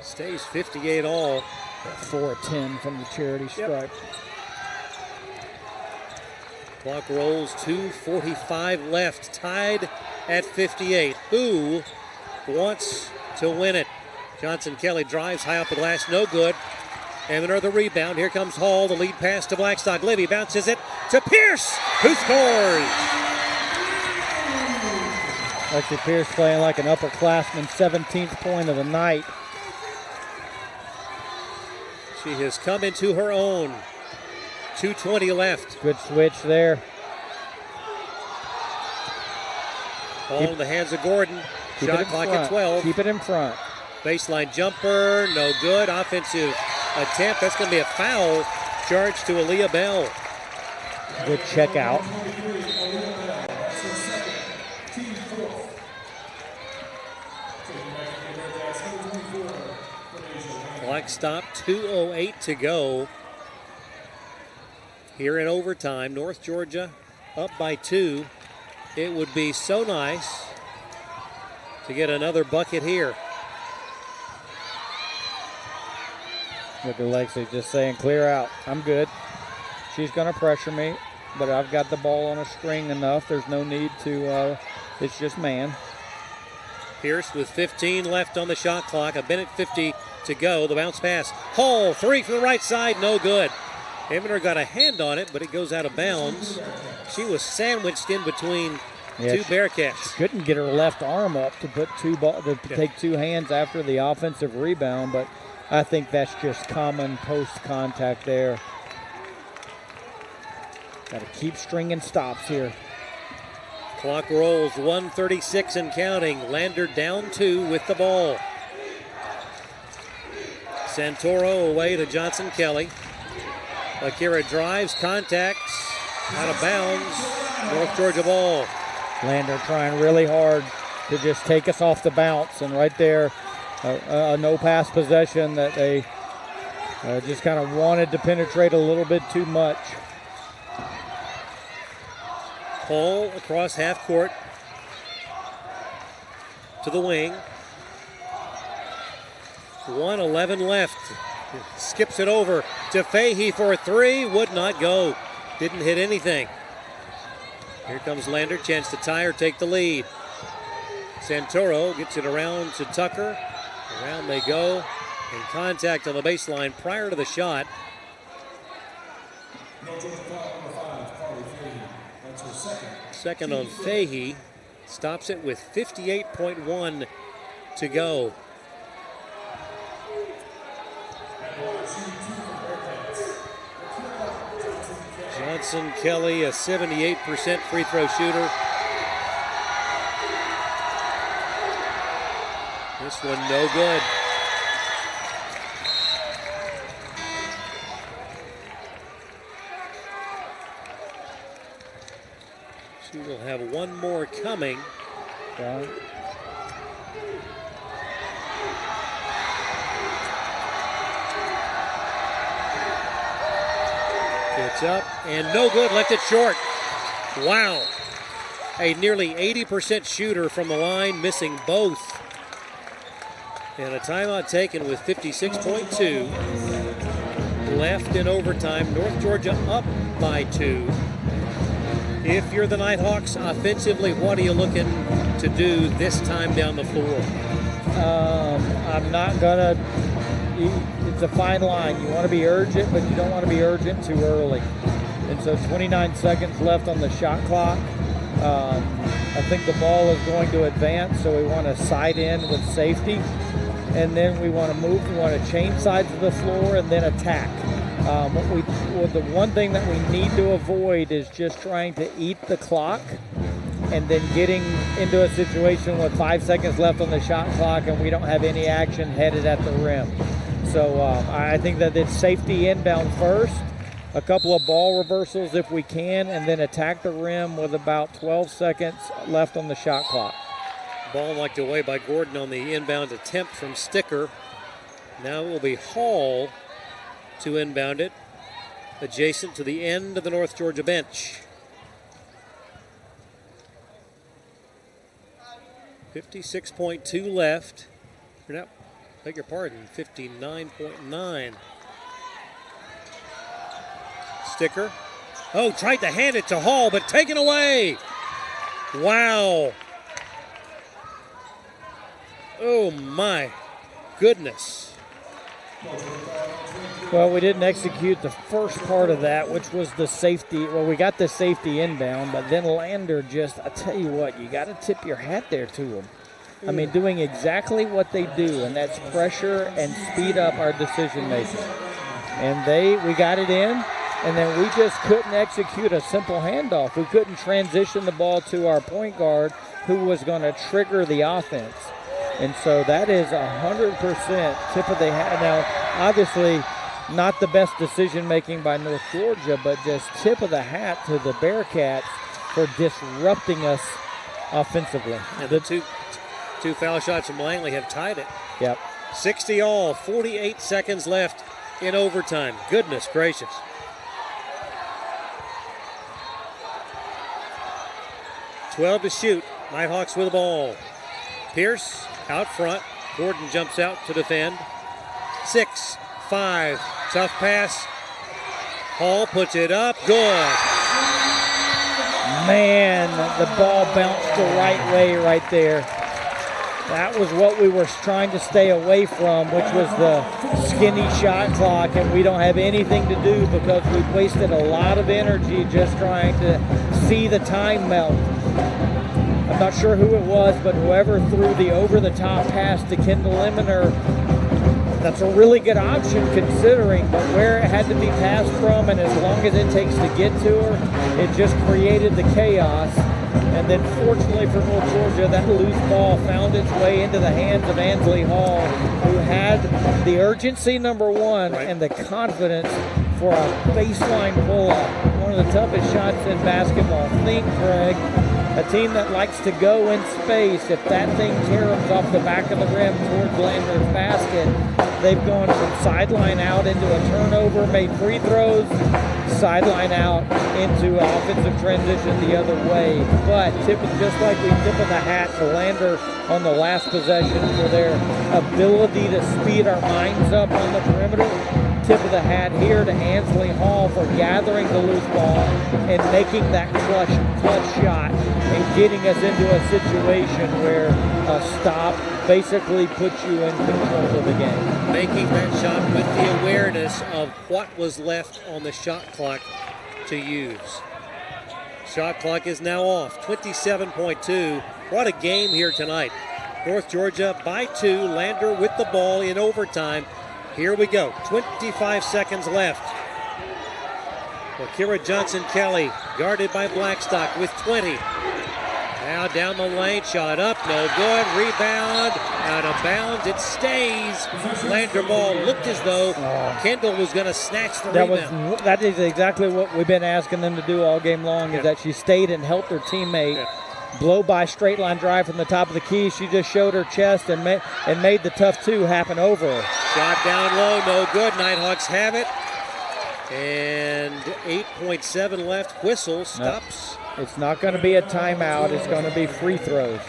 Stays 58 all. 4-10 from the charity stripe. Clock rolls, 2:45 left, tied at 58. Who wants to win it? Johnson Kelly drives high off the glass, no good. Eminer the rebound. Here comes Hall, the lead pass to Blackstock. Libby bounces it to Pierce, who scores. Lexi Pierce playing like an upperclassman, 17th point of the night. She has come into her own. 2:20 left. Good switch there. Ball in the hands of Gordon. Shot clock at 12. Keep it in front. Baseline jumper, no good. Offensive attempt. That's going to be a foul charge to Aaliyah Bell. Good check out. Clock stop, 2:08 to go. Here in overtime, North Georgia up by 2. It would be so nice to get another bucket here. Look at Lexi just saying, clear out. I'm good. She's going to pressure me, but I've got the ball on a string enough. There's no need to, it's just man. Pierce with 15 left on the shot clock. A minute 50 to go. The bounce pass. Hall, 3 from the right side, no good. Eminer got a hand on it, but it goes out of bounds. She was sandwiched in between two Bearcats. She couldn't get her left arm up to put take two hands after the offensive rebound, but I think that's just common post-contact there. Got to keep stringing stops here. Clock rolls, 1:36 and counting. Lander down 2 with the ball. Santoro away to Johnson Kelly. Akira drives, contacts, out of bounds. North Georgia ball. Lander trying really hard to just take us off the bounce, and right there, a no-pass possession that they just kind of wanted to penetrate a little bit too much. Hall across half court to the wing. 1:11 left. Skips it over to Fahey for a 3. Would not go. Didn't hit anything. Here comes Lander. Chance to tie or take the lead. Santoro gets it around to Tucker. Around they go. In contact on the baseline prior to the shot. Second on Fahey. Stops it with 58.1 to go. Johnson Kelly, a 78% free throw shooter. This one no good. She will have one more coming. Yeah. It's up and no good, left it short. Wow. A nearly 80% shooter from the line, missing both. And a timeout taken with 56.2 left in overtime. North Georgia up by 2. If you're the Nighthawks offensively, what are you looking to do this time down the floor? I'm not going to. It's a fine line. You want to be urgent, but you don't want to be urgent too early. And so 29 seconds left on the shot clock. I think the ball is going to advance, so we want to side in with safety. And then we want to move. We want to change sides of the floor and then attack. The one thing that we need to avoid is just trying to eat the clock and then getting into a situation with 5 seconds left on the shot clock and we don't have any action headed at the rim. So I think that it's safety inbound first, a couple of ball reversals if we can, and then attack the rim with about 12 seconds left on the shot clock. Ball knocked away by Gordon on the inbound attempt from Sticker. Now it will be Hall to inbound it, adjacent to the end of the North Georgia bench. 56.2 left. No, beg your pardon, 59.9. Sticker Oh, tried to hand it to Hall, but taken away. Wow. Oh, my goodness. Well, we didn't execute the first part of that, which was the safety. Well, we got the safety inbound, but then Lander just, I tell you what, you got to tip your hat there to them. I mean, doing exactly what they do, and that's pressure and speed up our decision making. And we got it in, and then we just couldn't execute a simple handoff. We couldn't transition the ball to our point guard who was going to trigger the offense. And so that is 100% tip of the hat. Now, obviously, not the best decision-making by North Georgia, but just tip of the hat to the Bearcats for disrupting us offensively. And the two foul shots from Langley have tied it. Yep. 60 all, 48 seconds left in overtime. Goodness gracious. $12 to shoot. Nighthawks with the ball. Pierce out front. Gordon jumps out to defend. 6, 5. Tough pass. Hall puts it up. Good. Man, the ball bounced the right way right there. That was what we were trying to stay away from, which was the skinny shot clock, and we don't have anything to do because we've wasted a lot of energy just trying to see the time melt. I'm not sure who it was, but whoever threw the over-the-top pass to Kendall Eminer, that's a really good option considering, but where it had to be passed from and as long as it takes to get to her, it just created the chaos. And then fortunately for North Georgia, that loose ball found its way into the hands of Ansley Hall, who had the urgency, number one, and the confidence for a baseline pull-up. One of the toughest shots in basketball. Think, Greg, a team that likes to go in space, if that thing caroms off the back of the rim towards Lander's basket, they've gone from sideline out into a turnover, made free throws, sideline out into offensive transition the other way. But just like we tip of the hat to Lander on the last possession for their ability to speed our minds up on the perimeter, tip of the hat here to Ansley Hall for gathering the loose ball and making that clutch shot and getting us into a situation where a stop basically puts you in control of the game. Making that shot with the awareness of what was left on the shot clock to use. Shot clock is now off, 27.2. What a game here tonight. North Georgia by 2, Lander with the ball in overtime. Here we go, 25 seconds left. Kira Johnson-Kelly guarded by Blackstock with 20. Now down the lane, shot up, no good, rebound, out of bounds, it stays. Lander ball looked as though Kendall was going to snatch the rebound. That is exactly what we've been asking them to do all game long, is that she stayed and helped her teammate blow by straight line drive from the top of the key. She just showed her chest and made the tough two happen over her. Shot down low, no good. Nighthawks have it. And 8.7 left. Whistle stops. It's not going to be a timeout. It's going to be free throws.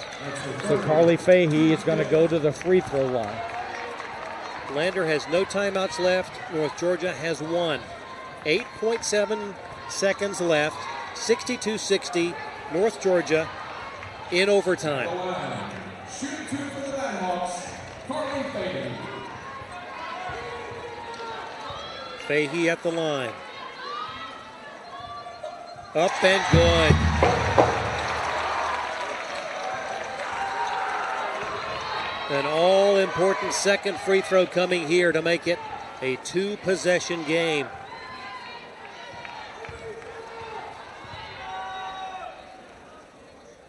So Carly Fahey is going to go to the free throw line. Lander has no timeouts left. North Georgia has one. 8.7 seconds left. 62-60. North Georgia in overtime. Fahey at the line. Up and good. An all-important second free throw coming here to make it a two-possession game.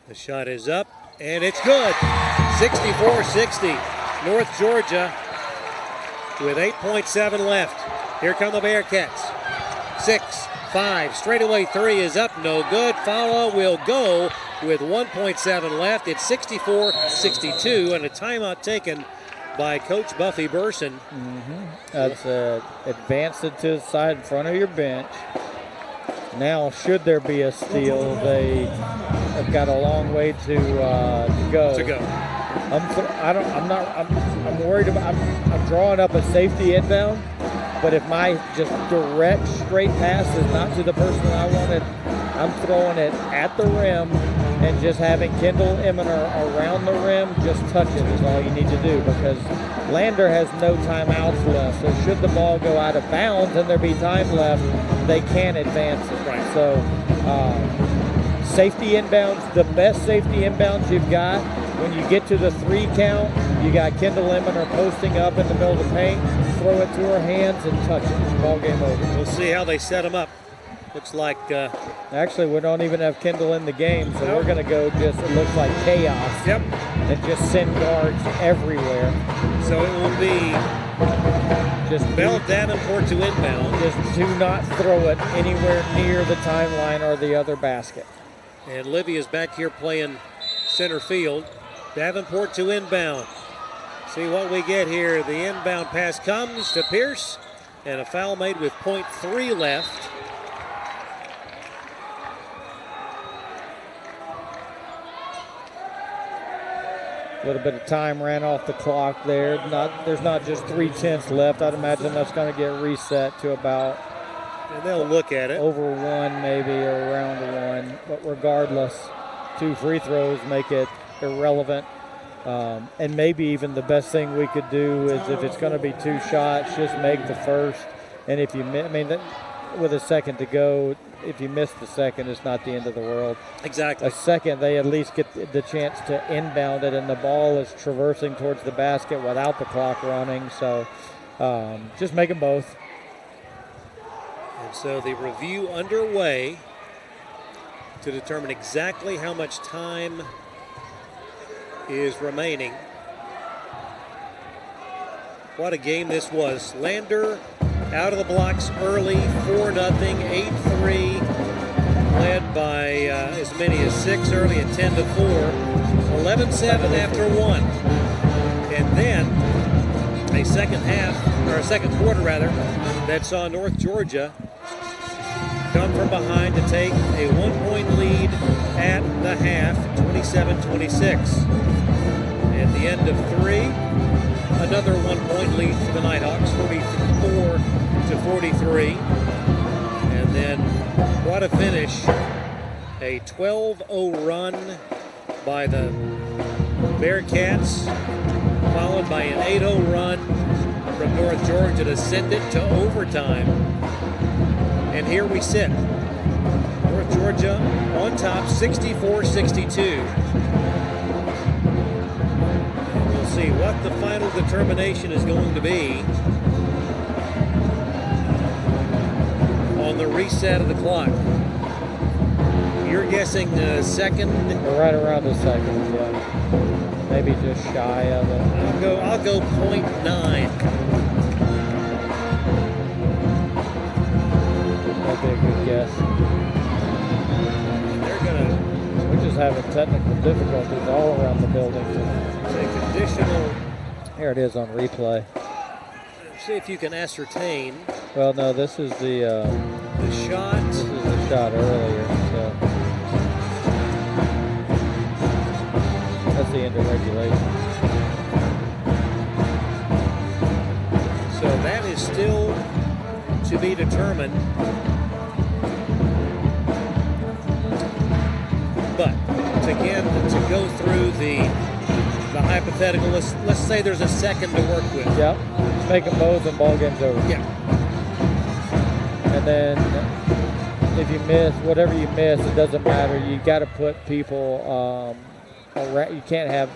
The shot is up, and it's good. 64-60. North Georgia with 8.7 left. Here come the Bearcats. 6, 5, straightaway three is up, no good. Follow will go with 1.7 left. It's 64-62, and a timeout taken by Coach Buffy Burson. That's advance it to the side in front of your bench. Now, should there be a steal, they have got a long way to go. I'm worried about. I'm drawing up a safety inbound. But if my just direct straight pass is not to the person I wanted, I'm throwing it at the rim and just having Kendall Eminer around the rim, just touch it is all you need to do, because Lander has no timeouts left. So should the ball go out of bounds and there be time left, they can advance it. Right. So safety inbounds, the best safety inbounds you've got, when you get to the 3 count, you got Kendall Eminer posting up in the middle of the paint, throw it to her hands and touch it. Ball game over. We'll see how they set them up. Looks like... Actually, we don't even have Kendall in the game, so we're going to go just, it looks like chaos. Yep. And just send guards everywhere. So it will be just Bell Davenport to inbound. Just do not throw it anywhere near the timeline or the other basket. And Livia's back here playing center field. Davenport to inbound. See what we get here. The inbound pass comes to Pierce, and a foul made with .3 left. A little bit of time ran off the clock there. There's not just 3/10 left. I'd imagine that's going to get reset to about. And they'll look at it. Over 1 maybe, or around 1. But regardless, 2 free throws make it irrelevant. And maybe even the best thing we could do is, if it's going to be 2 shots, just make the first. And if you, with a second to go, if you miss the second, it's not the end of the world. Exactly. A second, they at least get the chance to inbound it, and the ball is traversing towards the basket without the clock running. So just make them both. And so the review underway to determine exactly how much time is remaining. What a game this was. Lander out of the blocks early, 4-0, 8-3, led by as many as 6 early and 10-4, 11-7 after 1. And then a second quarter that saw North Georgia come from behind to take a 1-point lead at the half, 27-26. At the end of 3, another 1-point lead for the Nighthawks, 44-43. And then what a finish. A 12-0 run by the Bearcats, followed by an 8-0 run from North Georgia to send it to overtime. And here we sit. North Georgia on top, 64-62. See what the final determination is going to be on the reset of the clock. You're guessing the second? Right around the second, yeah. Maybe just shy of it. I'll go .9. That'd be a good guess. We're just having technical difficulties all around the building. Conditional. Here it is on replay. See if you can ascertain. Well, no, this is the shot. This is the shot earlier. So that's the end of regulation. So that is still to be determined. But again, to go through the hypothetical, let's say there's a second to work with. Yep. Make them both and ball game's over. Yeah. And then if you miss, whatever you miss, it doesn't matter. You got to put people around. You can't have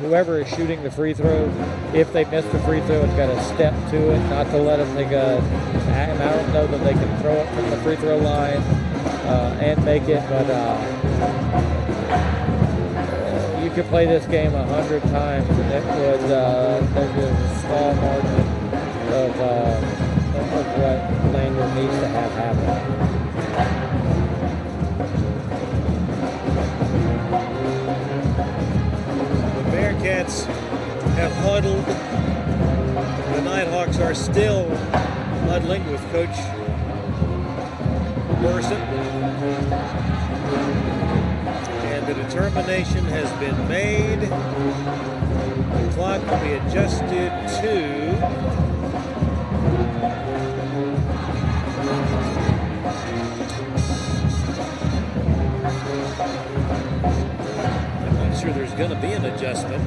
whoever is shooting the free throw. If they miss the free throw, it's got to step to it, not to let them take a. I don't know that they can throw it from the free throw line and make it, but. You could play this game 100 times, and it would. There's a small margin of what Lander needs to have happen. The Bearcats have huddled. The Nighthawks are still huddling with Coach Burson. The determination has been made. The clock will be adjusted to adjustment.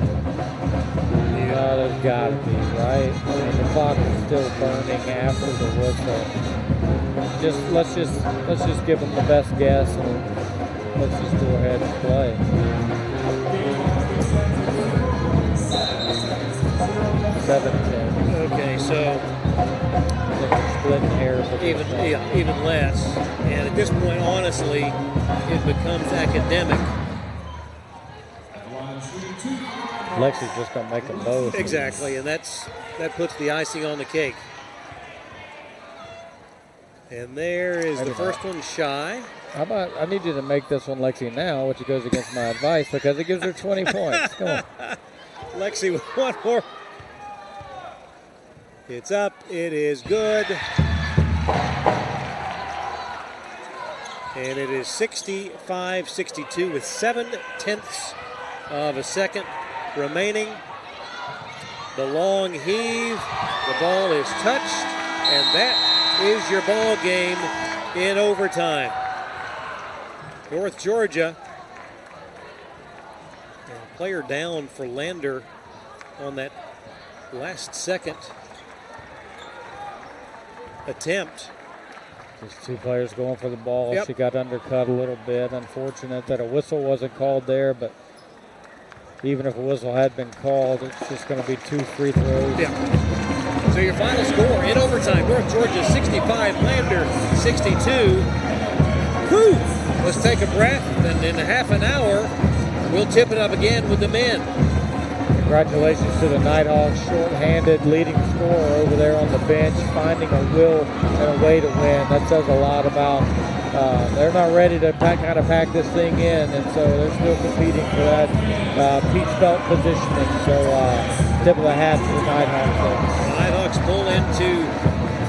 No, there's got to be, right? I mean, the clock is still burning after the whistle. Let's just give them the best guess, and let's just go ahead and play. 7-10. Okay, so splitting hairs. Even less. And at this point, honestly, it becomes academic. Lexi's just going to make them both. Exactly, and that puts the icing on the cake. And there is the first one shy. How about I need you to make this one Lexi now, which goes against my advice because it gives her 20 points. Come on. Lexi with one more. It's up. It is good. And it is 65-62 with 7/10 of a second remaining. The long heave. The ball is touched. And that is your ball game in overtime. North Georgia. And a player down for Lander on that last second attempt. Just two players going for the ball. Yep. She got undercut a little bit. Unfortunate that a whistle wasn't called there, but even if a whistle had been called, it's just going to be 2 free throws. Yeah. So your final score in overtime, North Georgia 65, Lander 62. Whew! Let's take a breath, and in a half an hour, we'll tip it up again with the men. Congratulations to the Nighthawks, short-handed leading scorer over there on the bench, finding a will and a way to win. That says a lot about they're not ready to kind of pack this thing in, and so they're still competing for that peach belt positioning. So tip of the hat to the Nighthawks. The Nighthawks pull into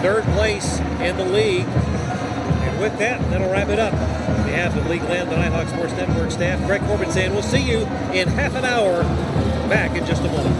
third place in the league. And with that, that'll wrap it up. On behalf of League Land, the Nighthawk Sports Network staff, Greg Corbin saying we'll see you in half an hour. Back in just a moment.